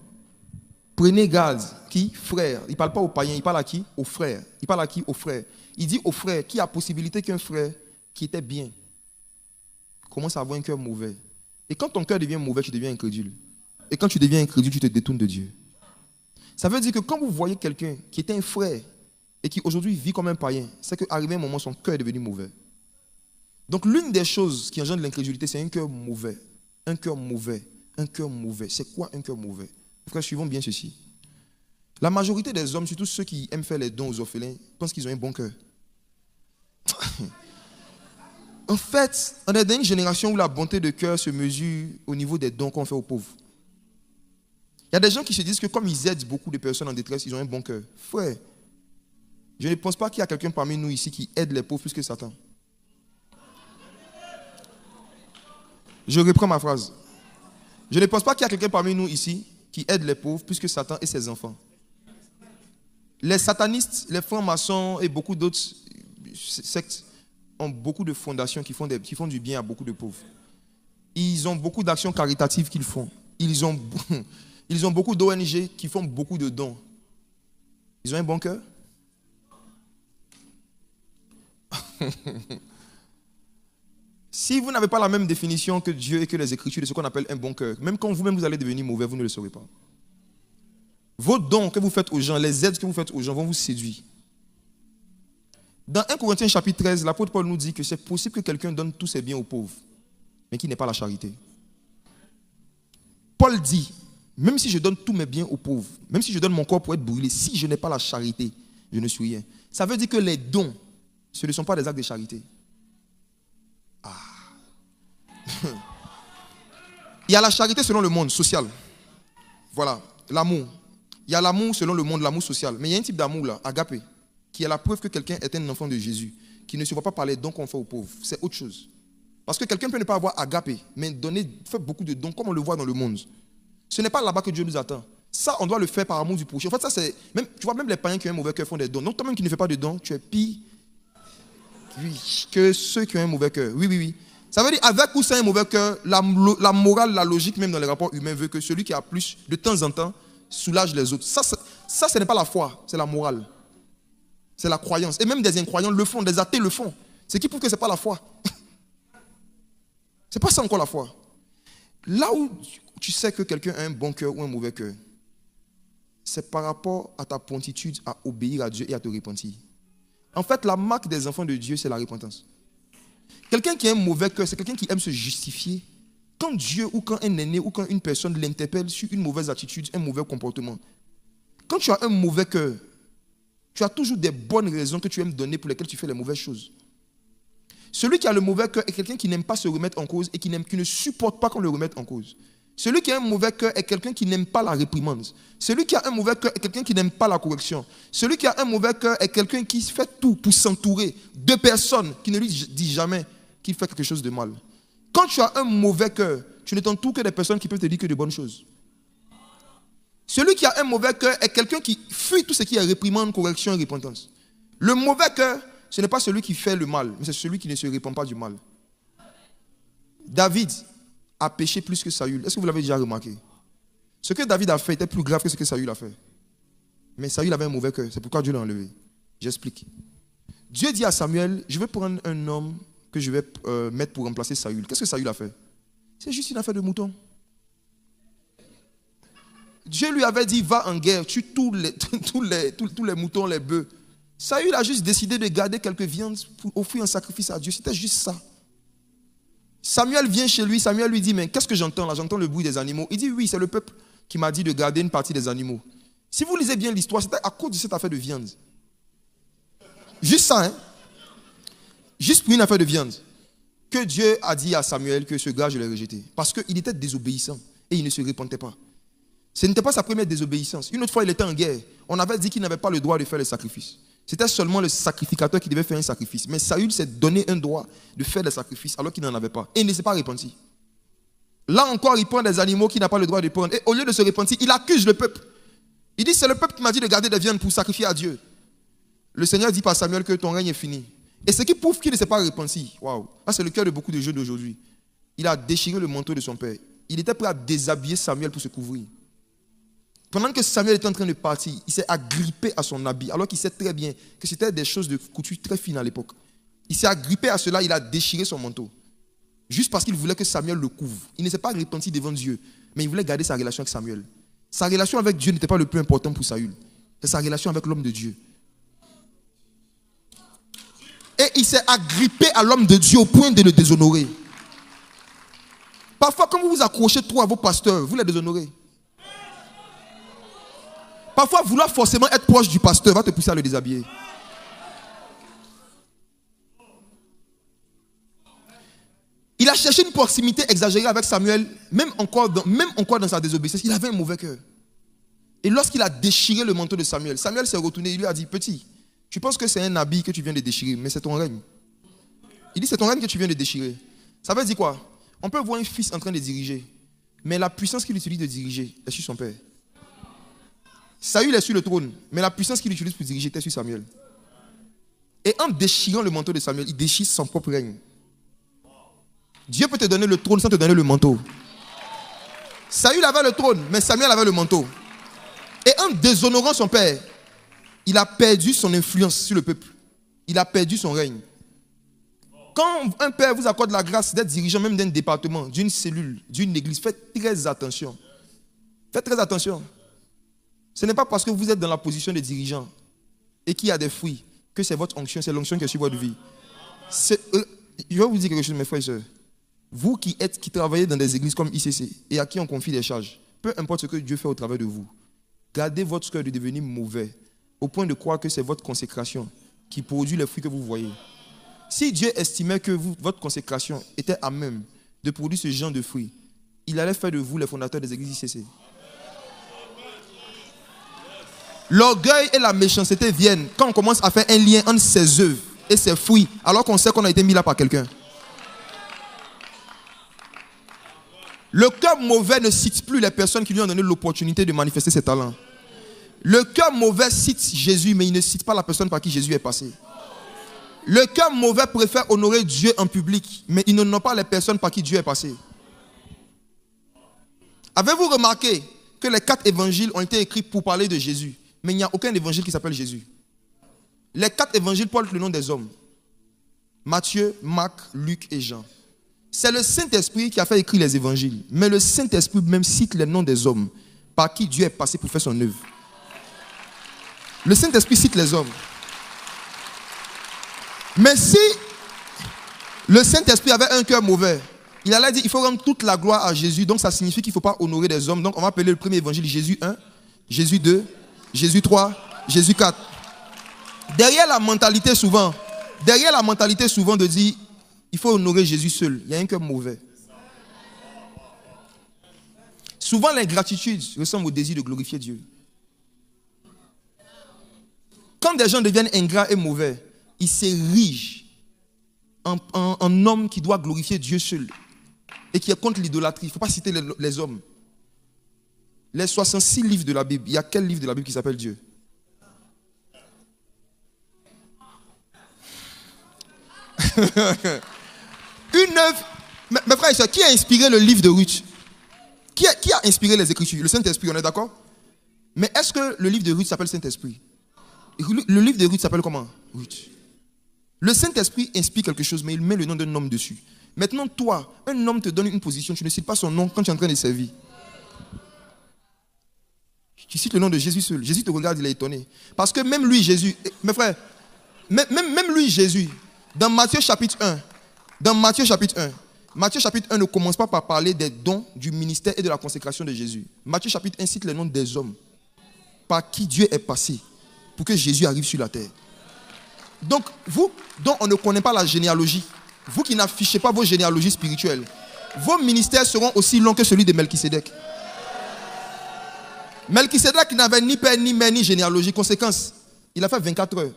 Prenez garde. Qui? Frère. Il ne parle pas aux païens, il parle à qui? Aux frères. Il parle à qui? Aux frères. Il dit aux frères qui a possibilité qu'un frère qui était bien commence à avoir un cœur mauvais. Et quand ton cœur devient mauvais, tu deviens incrédule. Et quand tu deviens incrédule, tu te détournes de Dieu. Ça veut dire que quand vous voyez quelqu'un qui était un frère et qui aujourd'hui vit comme un païen, c'est qu'arrivé un moment, son cœur est devenu mauvais. Donc l'une des choses qui engendre l'incrédulité, c'est un cœur mauvais. Un cœur mauvais. Un cœur mauvais. C'est quoi un cœur mauvais? Frères, suivons bien ceci. La majorité des hommes, surtout ceux qui aiment faire les dons aux orphelins, pensent qu'ils ont un bon cœur. En fait, on est dans une génération où la bonté de cœur se mesure au niveau des dons qu'on fait aux pauvres. Il y a des gens qui se disent que comme ils aident beaucoup de personnes en détresse, ils ont un bon cœur. Frère, je ne pense pas qu'il y a quelqu'un parmi nous ici qui aide les pauvres plus que Satan. Je reprends ma phrase. Je ne pense pas qu'il y a quelqu'un parmi nous ici qui aide les pauvres plus que Satan et ses enfants. Les satanistes, les francs-maçons et beaucoup d'autres sectes ont beaucoup de fondations qui font du bien à beaucoup de pauvres. Ils ont beaucoup d'actions caritatives qu'ils font. Ils ont beaucoup d'ONG qui font beaucoup de dons. Ils ont un bon cœur? Si vous n'avez pas la même définition que Dieu et que les Écritures de ce qu'on appelle un bon cœur, même quand vous-même vous allez devenir mauvais, vous ne le saurez pas. Vos dons que vous faites aux gens, les aides que vous faites aux gens vont vous séduire. Dans 1 Corinthiens chapitre 13, l'apôtre Paul nous dit que c'est possible que quelqu'un donne tous ses biens aux pauvres, mais qui n'est pas la charité. Paul dit, même si je donne tous mes biens aux pauvres, même si je donne mon corps pour être brûlé, si je n'ai pas la charité, je ne suis rien. Ça veut dire que les dons, ce ne sont pas des actes de charité. Il y a la charité selon le monde social. Voilà, l'amour. Il y a l'amour selon le monde, l'amour social. Mais il y a un type d'amour là, agapé, qui est la preuve que quelqu'un est un enfant de Jésus, qui ne se voit pas par les dons qu'on fait aux pauvres. C'est autre chose. Parce que quelqu'un peut ne pas avoir agapé, mais faire beaucoup de dons, comme on le voit dans le monde. Ce n'est pas là-bas que Dieu nous attend. Ça, on doit le faire par amour du prochain. En fait, ça c'est même, tu vois, même les païens qui ont un mauvais cœur font des dons. Donc toi-même qui ne fais pas de dons, tu es pire que ceux qui ont un mauvais cœur. Oui, oui, oui. Ça veut dire, avec ou sans un mauvais cœur, la morale, la logique, même dans les rapports humains, veut que celui qui a plus, de temps en temps, soulage les autres. Ça, ce n'est pas la foi, c'est la morale. C'est la croyance. Et même des incroyants le font, des athées le font. Ce qui prouve que ce n'est pas la foi. Ce n'est pas ça encore la foi. Là où tu sais que quelqu'un a un bon cœur ou un mauvais cœur, c'est par rapport à ta promptitude à obéir à Dieu et à te repentir. En fait, la marque des enfants de Dieu, c'est la repentance. Quelqu'un qui a un mauvais cœur, c'est quelqu'un qui aime se justifier. Quand Dieu ou quand un aîné ou quand une personne l'interpelle sur une mauvaise attitude, un mauvais comportement, quand tu as un mauvais cœur, tu as toujours des bonnes raisons que tu aimes donner pour lesquelles tu fais les mauvaises choses. Celui qui a le mauvais cœur est quelqu'un qui n'aime pas se remettre en cause et qui ne supporte pas qu'on le remette en cause. Celui qui a un mauvais cœur est quelqu'un qui n'aime pas la réprimande. Celui qui a un mauvais cœur est quelqu'un qui n'aime pas la correction. Celui qui a un mauvais cœur est quelqu'un qui fait tout pour s'entourer de personnes qui ne lui disent jamais qu'il fait quelque chose de mal. Quand tu as un mauvais cœur, tu ne t'entoures que des personnes qui peuvent te dire que de bonnes choses. Celui qui a un mauvais cœur est quelqu'un qui fuit tout ce qui est réprimande, correction et repentance. Le mauvais cœur, ce n'est pas celui qui fait le mal, mais c'est celui qui ne se répand pas du mal. David a péché plus que Saül. Est-ce que vous l'avez déjà remarqué? Ce que David a fait était plus grave que ce que Saül a fait. Mais Saül avait un mauvais cœur, c'est pourquoi Dieu l'a enlevé. J'explique. Dieu dit à Samuel, je vais prendre un homme que je vais mettre pour remplacer Saül. Qu'est-ce que Saül a fait? C'est juste une affaire de mouton. Dieu lui avait dit, va en guerre, tue tous les moutons, les bœufs. Saül a juste décidé de garder quelques viandes pour offrir un sacrifice à Dieu. C'était juste ça. Samuel vient chez lui, Samuel lui dit, mais qu'est-ce que j'entends là? J'entends le bruit des animaux. Il dit, oui, c'est le peuple qui m'a dit de garder une partie des animaux. Si vous lisez bien l'histoire, c'était à cause de cette affaire de viande. Juste ça, hein? Juste pour une affaire de viande. Que Dieu a dit à Samuel que ce gars, je l'ai rejeté. Parce qu'il était désobéissant et il ne se repentait pas. Ce n'était pas sa première désobéissance. Une autre fois, il était en guerre. On avait dit qu'il n'avait pas le droit de faire le sacrifice. C'était seulement le sacrificateur qui devait faire un sacrifice. Mais Saül s'est donné un droit de faire des sacrifices alors qu'il n'en avait pas. Et il ne s'est pas repenti. Là encore, il prend des animaux qu'il n'a pas le droit de prendre. Et au lieu de se repentir, il accuse le peuple. Il dit, c'est le peuple qui m'a dit de garder des viandes pour sacrifier à Dieu. le Seigneur dit par Samuel que ton règne est fini. Et ce qui prouve qu'il ne s'est pas repenti. Waouh. Ça, c'est le cœur de beaucoup de jeunes d'aujourd'hui. Il a déchiré le manteau de son père. Il était prêt à déshabiller Samuel pour se couvrir. Pendant que Samuel était en train de partir, il s'est agrippé à son habit, alors qu'il sait très bien que c'était des choses de couture très fines à l'époque. Il s'est agrippé à cela, il a déchiré son manteau. Juste parce qu'il voulait que Samuel le couvre. Il ne s'est pas repenti devant Dieu, mais il voulait garder sa relation avec Samuel. Sa relation avec Dieu n'était pas le plus important pour Saül. C'est sa relation avec l'homme de Dieu. Et il s'est agrippé à l'homme de Dieu au point de le déshonorer. Parfois, quand vous vous accrochez trop à vos pasteurs, vous les déshonorez. Parfois, vouloir forcément être proche du pasteur va te pousser à le déshabiller. Il a cherché une proximité exagérée avec Samuel, même encore dans sa désobéissance. Il avait un mauvais cœur. Et lorsqu'il a déchiré le manteau de Samuel, Samuel s'est retourné et lui a dit, petit, tu penses que c'est un habit que tu viens de déchirer, mais c'est ton règne. Il dit, c'est ton règne que tu viens de déchirer. Ça veut dire quoi? On peut voir un fils en train de diriger, mais la puissance qu'il utilise de diriger est sur son père. Saül est sur le trône, mais la puissance qu'il utilise pour diriger était sur Samuel. Et en déchirant le manteau de Samuel, il déchire son propre règne. Dieu peut te donner le trône sans te donner le manteau. Saül avait le trône, mais Samuel avait le manteau. Et en déshonorant son père, il a perdu son influence sur le peuple. Il a perdu son règne. Quand un père vous accorde la grâce d'être dirigeant même d'un département, d'une cellule, d'une église, faites très attention. Faites très attention. Ce n'est pas parce que vous êtes dans la position de dirigeant et qu'il y a des fruits que c'est votre onction, c'est l'onction qui est sur votre vie. Je vais vous dire quelque chose, mes frères et sœurs. Vous qui travaillez dans des églises comme ICC et à qui on confie des charges, peu importe ce que Dieu fait au travers de vous, gardez votre cœur de devenir mauvais au point de croire que c'est votre consécration qui produit les fruits que vous voyez. Si Dieu estimait que votre consécration était à même de produire ce genre de fruits, il allait faire de vous les fondateurs des églises ICC. L'orgueil et la méchanceté viennent quand on commence à faire un lien entre ses œuvres et ses fruits, alors qu'on sait qu'on a été mis là par quelqu'un. Le cœur mauvais ne cite plus les personnes qui lui ont donné l'opportunité de manifester ses talents. Le cœur mauvais cite Jésus, mais il ne cite pas la personne par qui Jésus est passé. Le cœur mauvais préfère honorer Dieu en public, mais il n'honore pas les personnes par qui Dieu est passé. Avez-vous remarqué que les 4 évangiles ont été écrits pour parler de Jésus, mais il n'y a aucun évangile qui s'appelle Jésus? Les 4 évangiles portent le nom des hommes. Matthieu, Marc, Luc et Jean. C'est le Saint-Esprit qui a fait écrire les évangiles. Mais le Saint-Esprit même cite les noms des hommes par qui Dieu est passé pour faire son œuvre. Le Saint-Esprit cite les hommes. Mais si le Saint-Esprit avait un cœur mauvais, il allait dire il faut rendre toute la gloire à Jésus. Donc ça signifie qu'il ne faut pas honorer des hommes. Donc on va appeler le premier évangile Jésus 1, Jésus 2, Jésus 3, Jésus 4. Derrière la mentalité souvent de dire il faut honorer Jésus seul, il y a un cœur mauvais. Souvent l'ingratitude ressemble au désir de glorifier Dieu. Quand des gens deviennent ingrats et mauvais, ils s'érigent en homme qui doit glorifier Dieu seul et qui est contre l'idolâtrie. Il ne faut pas citer les hommes. Les 66 livres de la Bible, il y a quel livre de la Bible qui s'appelle Dieu? Une œuvre. Mes frères et sœurs, qui a inspiré le livre de Ruth? Qui a inspiré les Écritures? Le Saint-Esprit, on est d'accord? Mais est-ce que le livre de Ruth s'appelle Saint-Esprit? Le livre de Ruth s'appelle comment? Ruth. Le Saint-Esprit inspire quelque chose, mais il met le nom d'un homme dessus. Maintenant, toi, un homme te donne une position, tu ne cites pas son nom quand tu es en train de servir. Tu cites le nom de Jésus seul. Jésus te regarde, il est étonné. Parce que même lui, Jésus, mes frères, même lui, Jésus, dans Matthieu chapitre 1, Matthieu chapitre 1 ne commence pas par parler des dons, du ministère et de la consécration de Jésus. Matthieu chapitre 1 cite les noms des hommes par qui Dieu est passé pour que Jésus arrive sur la terre. Donc, vous, dont on ne connaît pas la généalogie, vous qui n'affichez pas vos généalogies spirituelles, vos ministères seront aussi longs que celui de Melchisédek. Melchisédek n'avait ni père, ni mère, ni généalogie. Conséquence, il a fait 24 heures.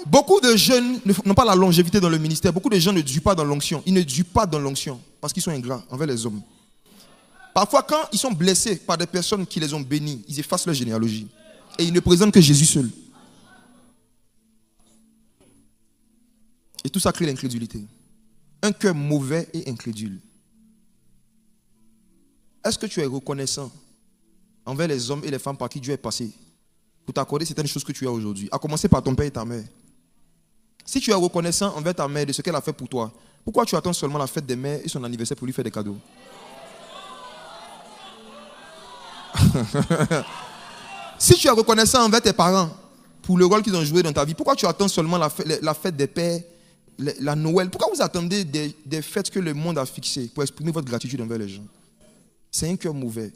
Beaucoup de jeunes n'ont pas la longévité dans le ministère. Beaucoup de gens ne durent pas dans l'onction. Ils ne durent pas dans l'onction parce qu'ils sont ingrats envers les hommes. Parfois, quand ils sont blessés par des personnes qui les ont bénis, ils effacent leur généalogie. Et ils ne présentent que Jésus seul. Et tout ça crée l'incrédulité. Un cœur mauvais et incrédule. Est-ce que tu es reconnaissant envers les hommes et les femmes par qui Dieu est passé pour t'accorder certaines choses que tu as aujourd'hui, à commencer par ton père et ta mère? Si tu es reconnaissant envers ta mère de ce qu'elle a fait pour toi, pourquoi tu attends seulement la fête des mères et son anniversaire pour lui faire des cadeaux? Si tu es reconnaissant envers tes parents pour le rôle qu'ils ont joué dans ta vie, pourquoi tu attends seulement la fête des pères, la Noël? Pourquoi vous attendez des fêtes que le monde a fixées pour exprimer votre gratitude envers les gens? C'est un cœur mauvais.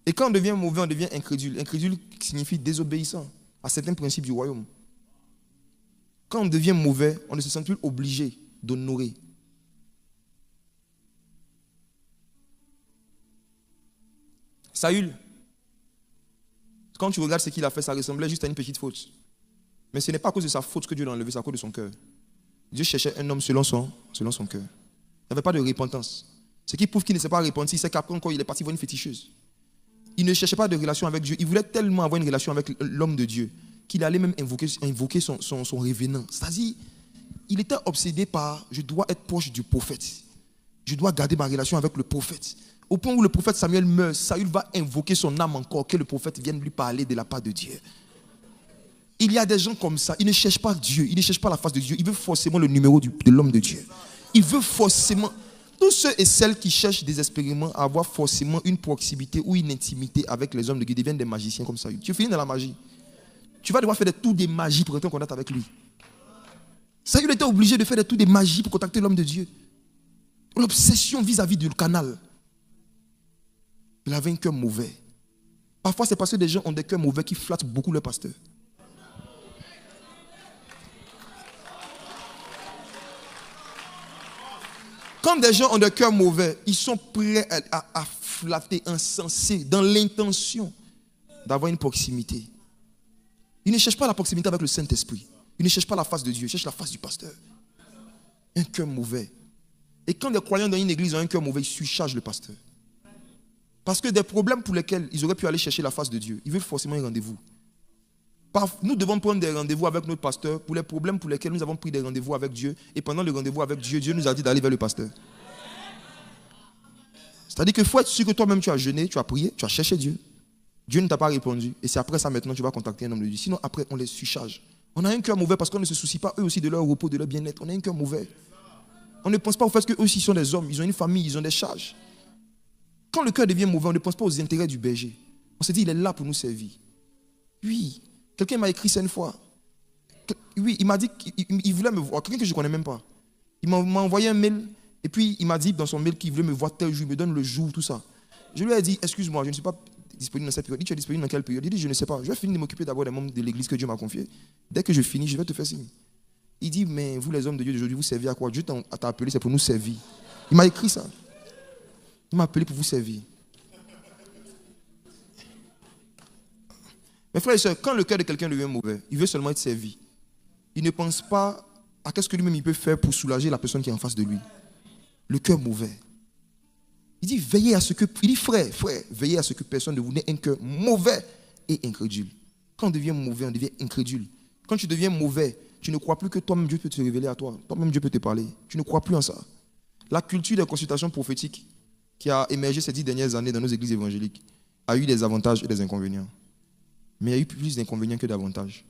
Et quand on devient mauvais, on devient incrédule. Incrédule signifie désobéissant à certains principes du royaume. Quand on devient mauvais, on ne se sent plus obligé d'honorer. Saül, quand tu regardes ce qu'il a fait, ça ressemblait juste à une petite faute. Mais ce n'est pas à cause de sa faute que Dieu l'a enlevé, c'est à cause de son cœur. Dieu cherchait un homme selon son cœur. Il n'y avait pas de repentance. Ce qui prouve qu'il ne s'est pas repenti, c'est qu'après encore, il est parti voir une féticheuse. Il ne cherchait pas de relation avec Dieu. Il voulait tellement avoir une relation avec l'homme de Dieu qu'il allait même invoquer son révénant. C'est-à-dire, il était obsédé par « je dois être proche du prophète. Je dois garder ma relation avec le prophète. » Au point où le prophète Samuel meurt, Saül va invoquer son âme encore, que le prophète vienne lui parler de la part de Dieu. Il y a des gens comme ça, ils ne cherchent pas Dieu, ils ne cherchent pas la face de Dieu, ils veulent forcément le numéro de l'homme de Dieu. Ils veulent forcément... Tous ceux et celles qui cherchent désespérément à avoir forcément une proximité ou une intimité avec les hommes de Dieu deviennent des magiciens comme Saül. Tu finis dans la magie. Tu vas devoir faire des tours de magie pour être en contact avec lui. Saül était obligé de faire des tours de magie pour contacter l'homme de Dieu. L'obsession vis-à-vis du canal. Il avait un cœur mauvais. Parfois, c'est parce que des gens ont des cœurs mauvais qui flattent beaucoup leur pasteur. Quand des gens ont des cœurs mauvais, ils sont prêts à flatter, encenser, dans l'intention d'avoir une proximité. Ils ne cherchent pas la proximité avec le Saint-Esprit. Ils ne cherchent pas la face de Dieu, ils cherchent la face du pasteur. Un cœur mauvais. Et quand des croyants dans une église ont un cœur mauvais, ils surchargent le pasteur. Parce que des problèmes pour lesquels ils auraient pu aller chercher la face de Dieu, ils veulent forcément un rendez-vous. Nous devons prendre des rendez-vous avec notre pasteur pour les problèmes pour lesquels nous avons pris des rendez-vous avec Dieu. Et pendant le rendez-vous avec Dieu, Dieu nous a dit d'aller vers le pasteur. C'est-à-dire qu'il faut être sûr que toi-même tu as jeûné, tu as prié, tu as cherché Dieu. Dieu ne t'a pas répondu. Et c'est après ça maintenant tu vas contacter un homme de Dieu. Sinon après on les surcharge. On a un cœur mauvais parce qu'on ne se soucie pas eux aussi de leur repos, de leur bien-être. On a un cœur mauvais. On ne pense pas au fait qu'eux aussi sont des hommes. Ils ont une famille, ils ont des charges. Quand le cœur devient mauvais, on ne pense pas aux intérêts du berger. On se dit il est là pour nous servir. Oui. Quelqu'un m'a écrit ça une fois. Oui, il m'a dit qu'il voulait me voir. Quelqu'un que je ne connais même pas. Il m'a envoyé un mail. Et puis, il m'a dit dans son mail qu'il voulait me voir tel jour. Il me donne le jour, tout ça. Je lui ai dit, excuse-moi, je ne suis pas disponible dans cette période. Il dit, tu es disponible dans quelle période? Il dit, je ne sais pas. Je vais finir de m'occuper d'abord des membres de l'église que Dieu m'a confié. Dès que je finis, je vais te faire signe. Il dit, mais vous les hommes de Dieu d'aujourd'hui, vous servez à quoi? Dieu t'a appelé, c'est pour nous servir. Il m'a écrit ça. Il m'a appelé pour vous servir. Mes frères et sœurs, quand le cœur de quelqu'un devient mauvais, il veut seulement être servi. Il ne pense pas à qu'est-ce que lui-même il peut faire pour soulager la personne qui est en face de lui. Le cœur mauvais. Il dit, veillez à ce que... Il dit, frère, veillez à ce que personne ne vous n'ait un cœur mauvais et incrédule. Quand on devient mauvais, on devient incrédule. Quand tu deviens mauvais, tu ne crois plus que toi-même Dieu peut te révéler à toi. Toi-même Dieu peut te parler. Tu ne crois plus en ça. La culture des consultations prophétiques qui a émergé ces 10 dernières années dans nos églises évangéliques a eu des avantages et des inconvénients. Mais il y a eu plus d'inconvénients que d'avantages.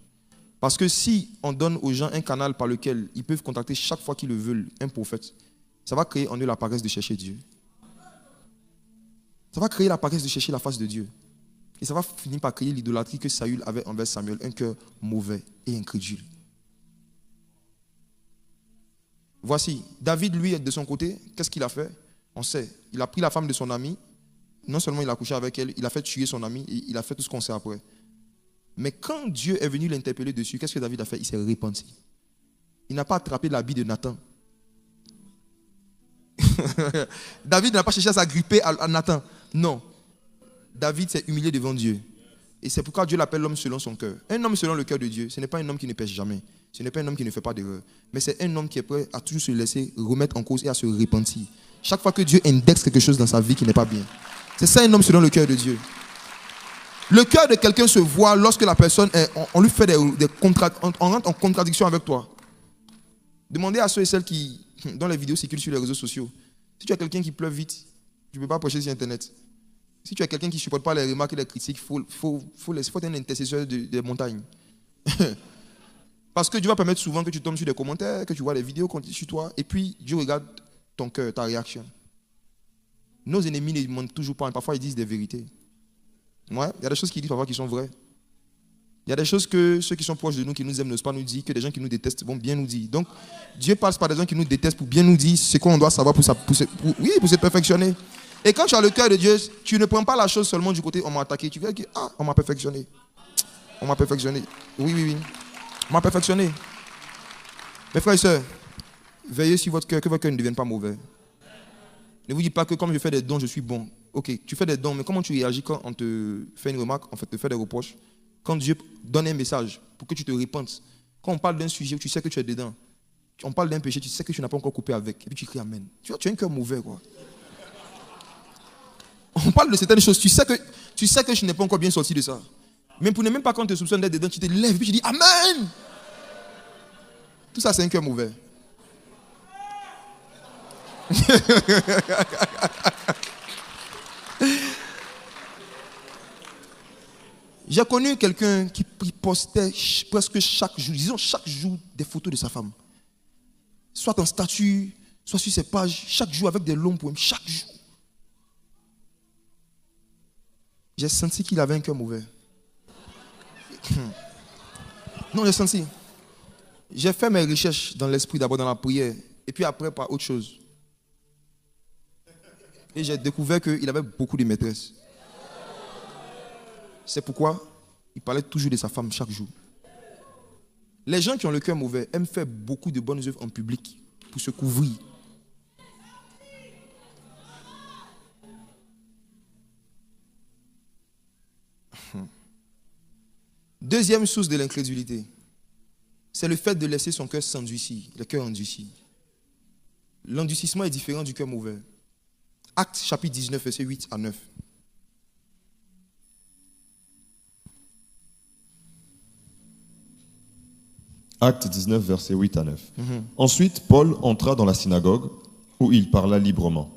Parce que si on donne aux gens un canal par lequel ils peuvent contacter chaque fois qu'ils le veulent un prophète, ça va créer en eux la paresse de chercher Dieu. Ça va créer la paresse de chercher la face de Dieu. Et ça va finir par créer l'idolâtrie que Saül avait envers Samuel, un cœur mauvais et incrédule. Voici, David, lui, de son côté, qu'est-ce qu'il a fait? On sait, il a pris la femme de son ami, non seulement il a couché avec elle, il a fait tuer son ami, et il a fait tout ce qu'on sait après. Mais quand Dieu est venu l'interpeller dessus, qu'est-ce que David a fait? Il s'est repenti. Il n'a pas attrapé l'habit de Nathan. David n'a pas cherché à s'agripper à Nathan. Non. David s'est humilié devant Dieu. Et c'est pourquoi Dieu l'appelle l'homme selon son cœur. Un homme selon le cœur de Dieu, ce n'est pas un homme qui ne pêche jamais. Ce n'est pas un homme qui ne fait pas d'erreur. Mais c'est un homme qui est prêt à toujours se laisser remettre en cause et à se repentir. Chaque fois que Dieu indexe quelque chose dans sa vie qui n'est pas bien. C'est ça un homme selon le cœur de Dieu. Le cœur de quelqu'un se voit lorsque la personne, on lui fait on rentre en contradiction avec toi. Demandez à ceux et celles dont les vidéos circulent sur les réseaux sociaux. Si tu as quelqu'un qui pleure vite, tu ne peux pas prêcher sur Internet. Si tu as quelqu'un qui ne supporte pas les remarques et les critiques, il faut être un intercesseur des montagnes. Parce que Dieu va permettre souvent que tu tombes sur des commentaires, que tu vois des vidéos sur toi, et puis Dieu regarde ton cœur, ta réaction. Nos ennemis ne mentent toujours pas, parfois ils disent des vérités. Ouais, il y a des choses qu'ils disent parfois qui sont vraies. Il y a des choses que ceux qui sont proches de nous, qui nous aiment, n'osent pas nous dire, que des gens qui nous détestent vont bien nous dire. Donc, Dieu passe par des gens qui nous détestent pour bien nous dire ce qu'on doit savoir pour se perfectionner. Et quand tu as le cœur de Dieu, tu ne prends pas la chose seulement du côté on m'a attaqué. Tu dis que on m'a perfectionné. On m'a perfectionné. Oui. On m'a perfectionné. Mes frères et sœurs, veillez sur votre cœur, que votre cœur ne devienne pas mauvais. Ne vous dites pas que comme je fais des dons, je suis bon. Ok, tu fais des dons, mais comment tu réagis quand on te fait une remarque, en fait, te fait des reproches? Quand Dieu donne un message pour que tu te répandes. Quand on parle d'un sujet où tu sais que tu es dedans, on parle d'un péché, tu sais que tu n'as pas encore coupé avec, et puis tu cries Amen. Tu vois, tu as un cœur mauvais, quoi. On parle de certaines choses, tu sais que je n'ai pas encore bien sorti de ça. Mais pour ne même pas quand on te soupçonne d'être dedans, tu te lèves et puis tu dis Amen. Tout ça, c'est un cœur mauvais. J'ai connu quelqu'un qui postait presque chaque jour, disons chaque jour, des photos de sa femme. Soit en statut, soit sur ses pages, chaque jour avec des longs poèmes, chaque jour. J'ai senti qu'il avait un cœur mauvais. Non, j'ai senti. J'ai fait mes recherches dans l'esprit, d'abord dans la prière, et puis après par autre chose. Et j'ai découvert qu'il avait beaucoup de maîtresses. C'est pourquoi il parlait toujours de sa femme chaque jour. Les gens qui ont le cœur mauvais aiment faire beaucoup de bonnes œuvres en public pour se couvrir. Deuxième source de l'incrédulité, c'est le fait de laisser son cœur s'endurcir, le cœur endurci. L'endurcissement est différent du cœur mauvais. Actes chapitre 19, versets 8 à 9. Actes 19, versets 8 à 9. Ensuite, Paul entra dans la synagogue où il parla librement.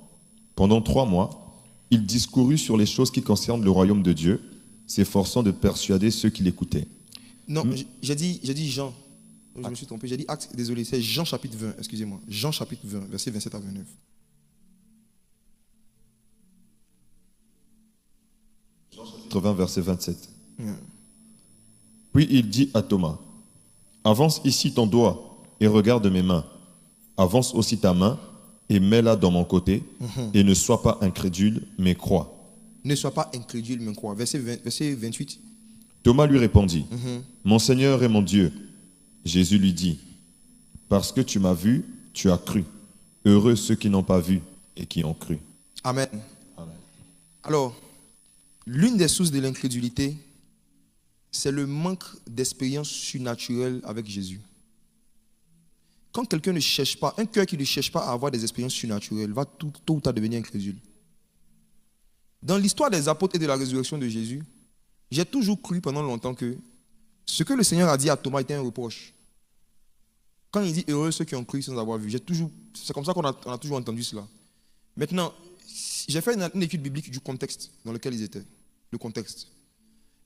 Pendant 3 mois, il discourut sur les choses qui concernent le royaume de Dieu, s'efforçant de persuader ceux qui l'écoutaient. Non, j'ai dit Jean. Je me suis trompé. J'ai dit Actes, désolé, c'est Jean chapitre 20, excusez-moi. Jean chapitre 20, versets 27 à 29. Jean chapitre 20, verset 27. Puis il dit à Thomas, avance ici ton doigt et regarde mes mains. Avance aussi ta main et mets-la dans mon côté et ne sois pas incrédule, mais crois. Ne sois pas incrédule, mais crois. Verset 28. Thomas lui répondit, mon Seigneur et mon Dieu. Jésus lui dit, parce que tu m'as vu, tu as cru. Heureux ceux qui n'ont pas vu et qui ont cru. Amen. Amen. Alors, l'une des sources de l'incrédulité, c'est le manque d'expérience surnaturelle avec Jésus. Quand quelqu'un ne cherche pas, un cœur qui ne cherche pas à avoir des expériences surnaturelles, va tôt ou tard devenir incrédule. Dans l'histoire des apôtres et de la résurrection de Jésus, j'ai toujours cru pendant longtemps que ce que le Seigneur a dit à Thomas était un reproche. Quand il dit heureux ceux qui ont cru sans avoir vu, c'est comme ça qu'on a toujours entendu cela. Maintenant, j'ai fait une étude biblique du contexte dans lequel ils étaient. Le contexte.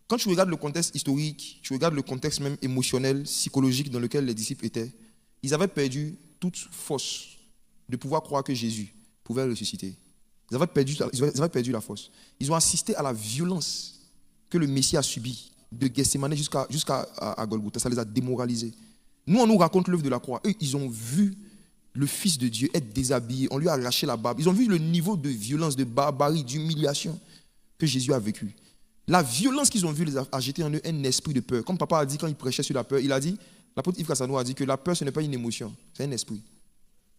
Quand tu regardes le contexte historique, tu regardes le contexte même émotionnel, psychologique dans lequel les disciples étaient, ils avaient perdu toute force de pouvoir croire que Jésus pouvait ressusciter. Ils avaient perdu la force. Ils ont assisté à la violence que le Messie a subie de Gethsémane jusqu'à Golgotha. Ça les a démoralisés. Nous, on nous raconte l'œuvre de la croix. Eux, ils ont vu le Fils de Dieu être déshabillé. On lui a arraché la barbe. Ils ont vu le niveau de violence, de barbarie, d'humiliation que Jésus a vécu. La violence qu'ils ont vue les a jeté en eux un esprit de peur. Comme papa a dit quand il prêchait sur la peur, il a dit, l'apôtre Yves Cassano a dit que la peur, ce n'est pas une émotion, c'est un esprit.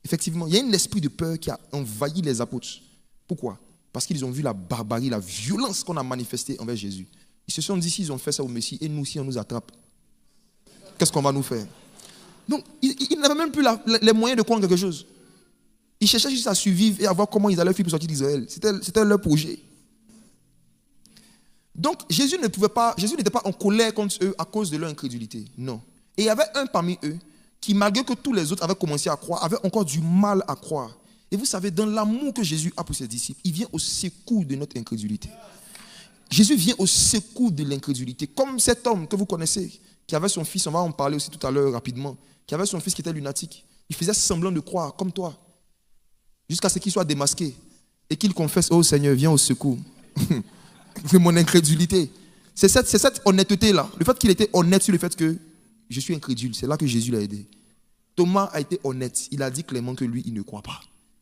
Effectivement, il y a un esprit de peur qui a envahi les apôtres. Pourquoi? Parce qu'ils ont vu la barbarie, la violence qu'on a manifestée envers Jésus. Ils se sont dit, s'ils ont fait ça au Messie, et nous, si on nous attrape, qu'est-ce qu'on va nous faire? Donc, ils n'avaient même plus les moyens de croire quelque chose. Ils cherchaient juste à survivre et à voir comment ils allaient faire pour sortir d'Israël. C'était leur projet. Donc, Jésus n'était pas en colère contre eux à cause de leur incrédulité. Non. Et il y avait un parmi eux qui, malgré que tous les autres avaient commencé à croire, avait encore du mal à croire. Et vous savez, dans l'amour que Jésus a pour ses disciples, il vient au secours de notre incrédulité. Jésus vient au secours de l'incrédulité. Comme cet homme que vous connaissez, qui avait son fils, on va en parler aussi tout à l'heure rapidement, qui avait son fils qui était lunatique. Il faisait semblant de croire, comme toi, jusqu'à ce qu'il soit démasqué et qu'il confesse, oh Seigneur, viens au secours de mon incrédulité. C'est cette honnêteté-là, le fait qu'il était honnête sur le fait que je suis incrédule, c'est là que Jésus l'a aidé. Thomas a été honnête, il a dit clairement que lui, il ne croit pas.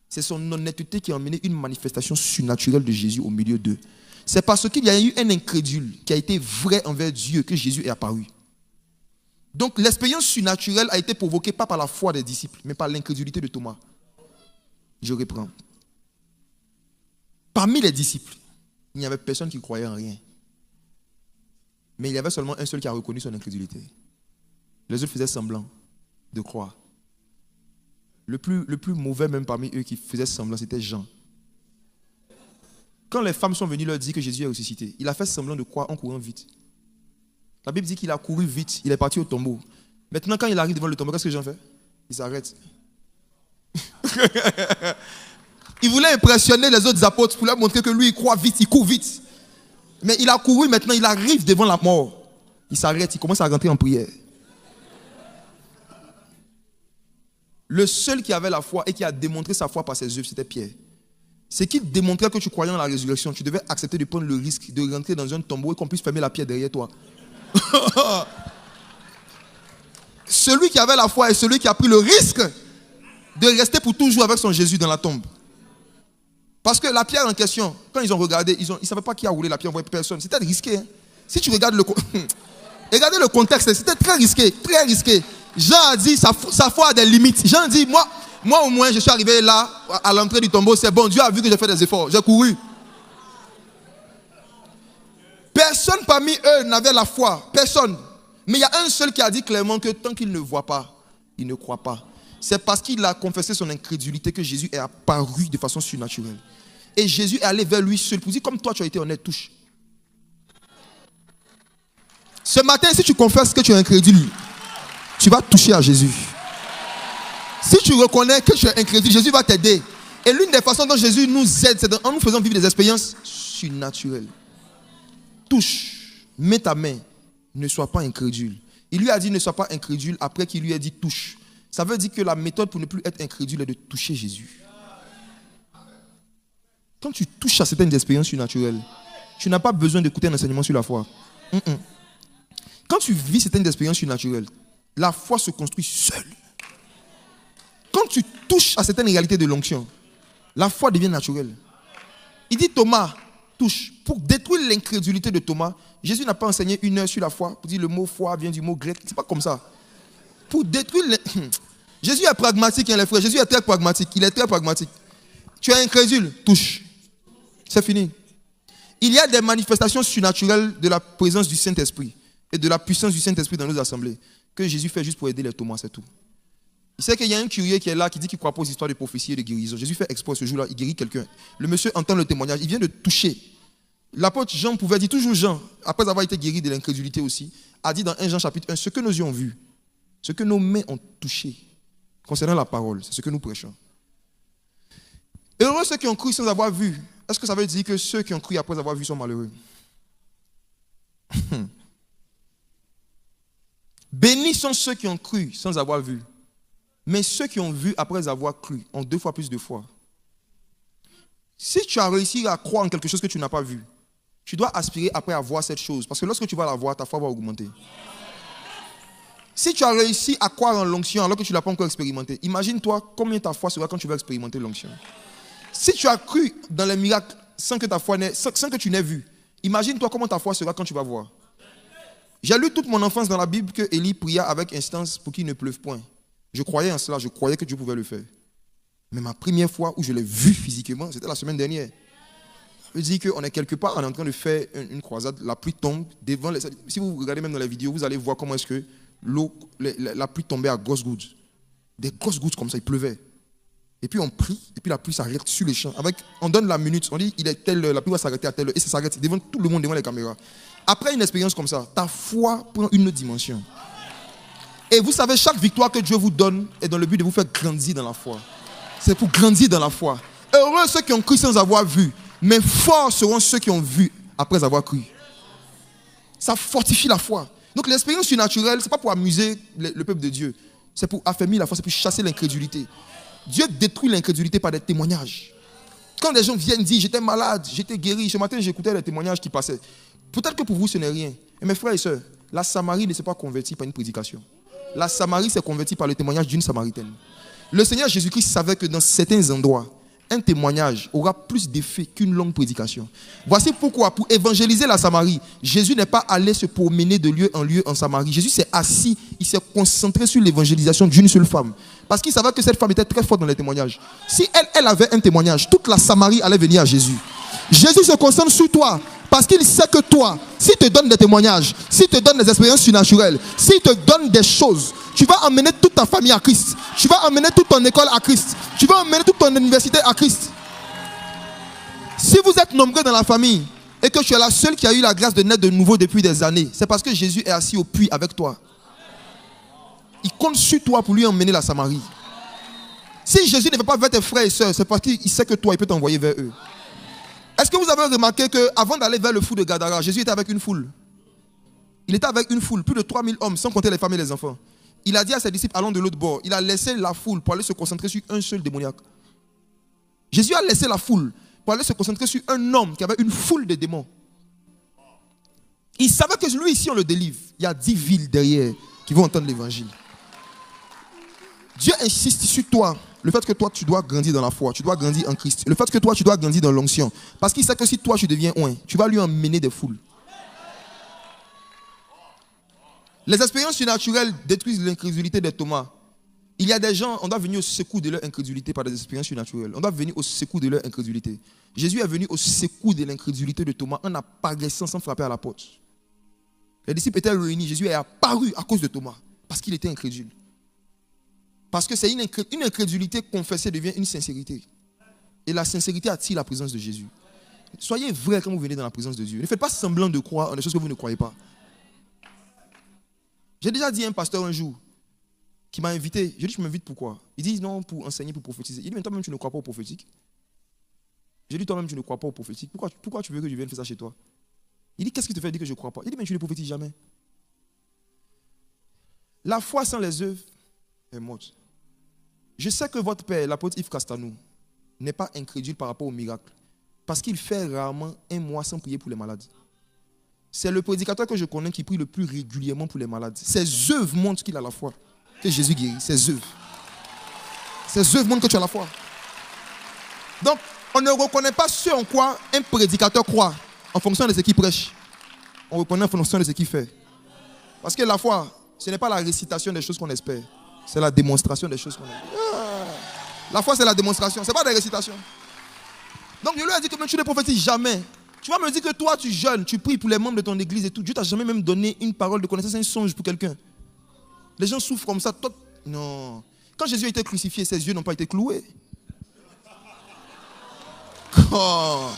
C'est son honnêteté qui a amené une manifestation surnaturelle de Jésus au milieu d'eux. C'est parce qu'il y a eu un incrédule qui a été vrai envers Dieu que Jésus est apparu. Donc l'expérience surnaturelle a été provoquée pas par la foi des disciples, mais par l'incrédulité de Thomas. Je reprends. Parmi les disciples, il n'y avait personne qui croyait en rien. Mais il y avait seulement un seul qui a reconnu son incrédulité. Les autres faisaient semblant de croire. Le plus mauvais même parmi eux qui faisait semblant, c'était Jean. Quand les femmes sont venues leur dire que Jésus est ressuscité, il a fait semblant de croire en courant vite. La Bible dit qu'il a couru vite, il est parti au tombeau. Maintenant, quand il arrive devant le tombeau, qu'est-ce que Jean fait? Il s'arrête. Il voulait impressionner les autres apôtres pour leur montrer que lui, il croit vite, il court vite. Mais il a couru, maintenant, il arrive devant la mort. Il s'arrête, il commence à rentrer en prière. Le seul qui avait la foi et qui a démontré sa foi par ses œuvres, c'était Pierre. C'est qu'il démontrait que tu croyais en la résurrection. Tu devais accepter de prendre le risque de rentrer dans un tombeau et qu'on puisse fermer la pierre derrière toi. Celui qui avait la foi est celui qui a pris le risque de rester pour toujours avec son Jésus dans la tombe. Parce que la pierre en question, quand ils ont regardé, ils ne savaient pas qui a roulé la pierre, on ne voyait personne. C'était risqué. Hein? Si tu regardes regardez le contexte, c'était très risqué, très risqué. Jean a dit, sa foi a des limites. Jean dit, moi au moins, je suis arrivé là, à l'entrée du tombeau, c'est bon, Dieu a vu que j'ai fait des efforts, j'ai couru. Personne parmi eux n'avait la foi, personne. Mais il y a un seul qui a dit clairement que tant qu'il ne voit pas, il ne croit pas. C'est parce qu'il a confessé son incrédulité que Jésus est apparu de façon surnaturelle. Et Jésus est allé vers lui seul pour dire, comme toi tu as été honnête, touche. Ce matin, si tu confesses que tu es incrédule, tu vas toucher à Jésus. Si tu reconnais que tu es incrédule, Jésus va t'aider. Et l'une des façons dont Jésus nous aide, c'est en nous faisant vivre des expériences surnaturelles. Touche, mets ta main, ne sois pas incrédule. Il lui a dit ne sois pas incrédule après qu'il lui a dit touche. Ça veut dire que la méthode pour ne plus être incrédule est de toucher Jésus. Quand tu touches à certaines expériences surnaturelles, tu n'as pas besoin d'écouter un enseignement sur la foi. Quand tu vis certaines expériences surnaturelles, la foi se construit seule. Quand tu touches à certaines réalités de l'onction, la foi devient naturelle. Il dit Thomas, touche. Pour détruire l'incrédulité de Thomas, Jésus n'a pas enseigné 1 heure sur la foi. Pour dire le mot foi vient du mot grec. C'est pas comme ça. Pour détruire... Jésus est pragmatique, hein, les frères. Jésus est très pragmatique. Il est très pragmatique. Tu es incrédule, touche. C'est fini. Il y a des manifestations surnaturelles de la présence du Saint-Esprit et de la puissance du Saint-Esprit dans nos assemblées que Jésus fait juste pour aider les Thomas, c'est tout. Il sait qu'il y a un curieux qui est là, qui dit qu'il ne croit pas aux histoires de prophétie et de guérison. Jésus fait exprès ce jour-là, il guérit quelqu'un. Le monsieur entend le témoignage, il vient de toucher. L'apôtre Jean pouvait dire, toujours Jean, après avoir été guéri de l'incrédulité aussi, a dit dans 1 Jean chapitre 1, ce que nos yeux ont vu, ce que nos mains ont touché, concernant la parole, c'est ce que nous prêchons. Heureux ceux qui ont cru sans avoir vu. Est-ce que ça veut dire que ceux qui ont cru après avoir vu sont malheureux? Bénis sont ceux qui ont cru sans avoir vu. Mais ceux qui ont vu après avoir cru ont 2 fois plus de foi. Si tu as réussi à croire en quelque chose que tu n'as pas vu, tu dois aspirer après à voir cette chose. Parce que lorsque tu vas la voir, ta foi va augmenter. Si tu as réussi à croire en l'onction alors que tu ne l'as pas encore expérimenté, imagine-toi combien ta foi sera quand tu vas expérimenter l'onction. Si tu as cru dans les miracles sans que tu n'aies vu, imagine-toi comment ta foi sera quand tu vas voir. J'ai lu toute mon enfance dans la Bible que Élie pria avec instance pour qu'il ne pleuve point. Je croyais en cela, je croyais que Dieu pouvait le faire. Mais ma première fois où je l'ai vu physiquement, c'était la semaine dernière. Je dis qu'on est quelque part, on est en train de faire une croisade, la pluie tombe devant les... Si vous regardez même dans la vidéo, vous allez voir comment est-ce que la pluie tombait à grosses gouttes. Des grosses gouttes comme ça, il pleuvait. Et puis on prie, et puis la pluie s'arrête sur les champs. On donne la minute, on dit il est telle, la pluie va s'arrêter à telle heure, et ça s'arrête devant tout le monde, devant les caméras. Après une expérience comme ça, ta foi prend une autre dimension. Et vous savez, chaque victoire que Dieu vous donne est dans le but de vous faire grandir dans la foi. C'est pour grandir dans la foi. Heureux ceux qui ont cru sans avoir vu, mais forts seront ceux qui ont vu après avoir cru. Ça fortifie la foi. Donc l'expérience surnaturelle, ce n'est pas pour amuser le peuple de Dieu. C'est pour affermir la foi, c'est pour chasser l'incrédulité. Dieu détruit l'incrédulité par des témoignages. Quand des gens viennent dire, j'étais malade, j'étais guéri. Ce matin, j'écoutais les témoignages qui passaient. Peut-être que pour vous, ce n'est rien. Et mes frères et sœurs, la Samarie ne s'est pas convertie par une prédication. La Samarie s'est convertie par le témoignage d'une Samaritaine. Le Seigneur Jésus-Christ savait que dans certains endroits, un témoignage aura plus d'effet qu'une longue prédication. Voici pourquoi, pour évangéliser la Samarie, Jésus n'est pas allé se promener de lieu en Samarie. Jésus s'est assis, il s'est concentré sur l'évangélisation d'une seule femme. Parce qu'il savait que cette femme était très forte dans les témoignages. Si elle avait un témoignage, toute la Samarie allait venir à Jésus. Jésus se concentre sur toi parce qu'il sait que toi, s'il te donne des témoignages, s'il te donne des expériences surnaturelles, s'il te donne des choses, tu vas emmener toute ta famille à Christ. Tu vas emmener toute ton école à Christ. Tu vas emmener toute ton université à Christ. Si vous êtes nombreux dans la famille et que tu es la seule qui a eu la grâce de naître de nouveau depuis des années, c'est parce que Jésus est assis au puits avec toi. Il compte sur toi pour lui emmener la Samarie. Si Jésus ne va pas vers tes frères et sœurs, c'est parce qu'il sait que toi, il peut t'envoyer vers eux. Est-ce que vous avez remarqué qu'avant d'aller vers le fou de Gadara, Jésus était avec une foule? Il était avec une foule, plus de 3000 hommes, sans compter les femmes et les enfants. Il a dit à ses disciples, allons de l'autre bord. Il a laissé la foule pour aller se concentrer sur un seul démoniaque. Jésus a laissé la foule pour aller se concentrer sur un homme qui avait une foule de démons. Il savait que lui, ici, on le délivre. Il y a 10 villes derrière qui vont entendre l'évangile. Dieu insiste sur toi. Le fait que toi, tu dois grandir dans la foi. Tu dois grandir en Christ. Le fait que toi, tu dois grandir dans l'onction. Parce qu'il sait que si toi, tu deviens oint, tu vas lui emmener des foules. Les expériences surnaturelles détruisent l'incrédulité de Thomas. Il y a des gens, on doit venir au secours de leur incrédulité par des expériences surnaturelles. On doit venir au secours de leur incrédulité. Jésus est venu au secours de l'incrédulité de Thomas en apparaissant sans frapper à la porte. Les disciples étaient réunis. Jésus est apparu à cause de Thomas parce qu'il était incrédule. Parce que c'est une incrédulité confessée devient une sincérité. Et la sincérité attire la présence de Jésus. Soyez vrais quand vous venez dans la présence de Dieu. Ne faites pas semblant de croire en des choses que vous ne croyez pas. J'ai déjà dit à un pasteur un jour qui m'a invité. Je lui ai dit, je m'invite pourquoi? Il dit non, pour enseigner, pour prophétiser. Il dit, mais toi-même, tu ne crois pas au prophétique. J'ai dit, toi-même, tu ne crois pas au prophétique. Pourquoi tu veux que je vienne faire ça chez toi? Il dit, qu'est-ce qui te fait dire que je ne crois pas? Il dit, mais tu ne prophétises jamais. La foi sans les œuvres est morte. Je sais que votre père, l'apôtre Yves Castanou, n'est pas incrédule par rapport au miracle. Parce qu'il fait rarement un mois sans prier pour les malades. C'est le prédicateur que je connais qui prie le plus régulièrement pour les malades. Ses œuvres montrent qu'il a la foi. Que Jésus guérit. Ses œuvres. Ses œuvres montrent que tu as la foi. Donc, on ne reconnaît pas ce en quoi un prédicateur croit en fonction de ce qu'il prêche. On reconnaît en fonction de ce qu'il fait. Parce que la foi, ce n'est pas la récitation des choses qu'on espère. C'est la démonstration des choses qu'on espère. La foi, c'est la démonstration. Ce n'est pas des récitations. Donc, je lui ai dit que même tu ne prophétises jamais. Tu vas me dire que toi, tu jeûnes, tu pries pour les membres de ton église et tout. Dieu t'a jamais même donné une parole de connaissance, un songe pour quelqu'un. Les gens souffrent comme ça. Toi, non. Quand Jésus a été crucifié, ses yeux n'ont pas été cloués. Oh.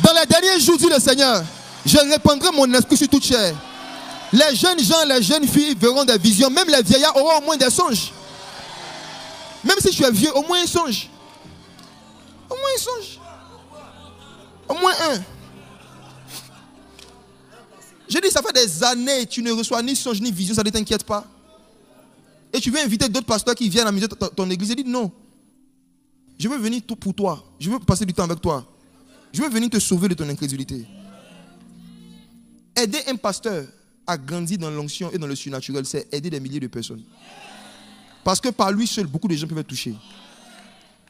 Dans les derniers jours, dit le Seigneur, je répandrai mon esprit sur toute chair. Les jeunes gens, les jeunes filles verront des visions. Même les vieillards auront au moins des songes. Même si tu es vieux, au moins un songe. Au moins un songe. Au moins un. J'ai dit, ça fait des années, tu ne reçois ni songe ni vision, ça ne t'inquiète pas. Et tu veux inviter d'autres pasteurs qui viennent amuser ton église. J'ai dit non. Je veux venir tout pour toi. Je veux passer du temps avec toi. Je veux venir te sauver de ton incrédulité. Aider un pasteur à grandir dans l'onction et dans le surnaturel, c'est aider des milliers de personnes. Parce que par lui seul, beaucoup de gens peuvent être touchés.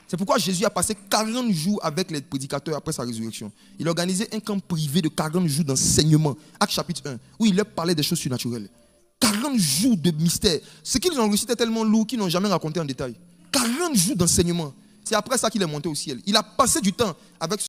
C'est pourquoi Jésus a passé 40 jours avec les prédicateurs après sa résurrection. Il a organisé un camp privé de 40 jours d'enseignement, Actes chapitre 1, où il leur parlait des choses surnaturelles. 40 jours de mystère. Ce qu'ils ont réussi était tellement lourd qu'ils n'ont jamais raconté en détail. 40 jours d'enseignement. C'est après ça qu'il est monté au ciel. Il a passé du temps avec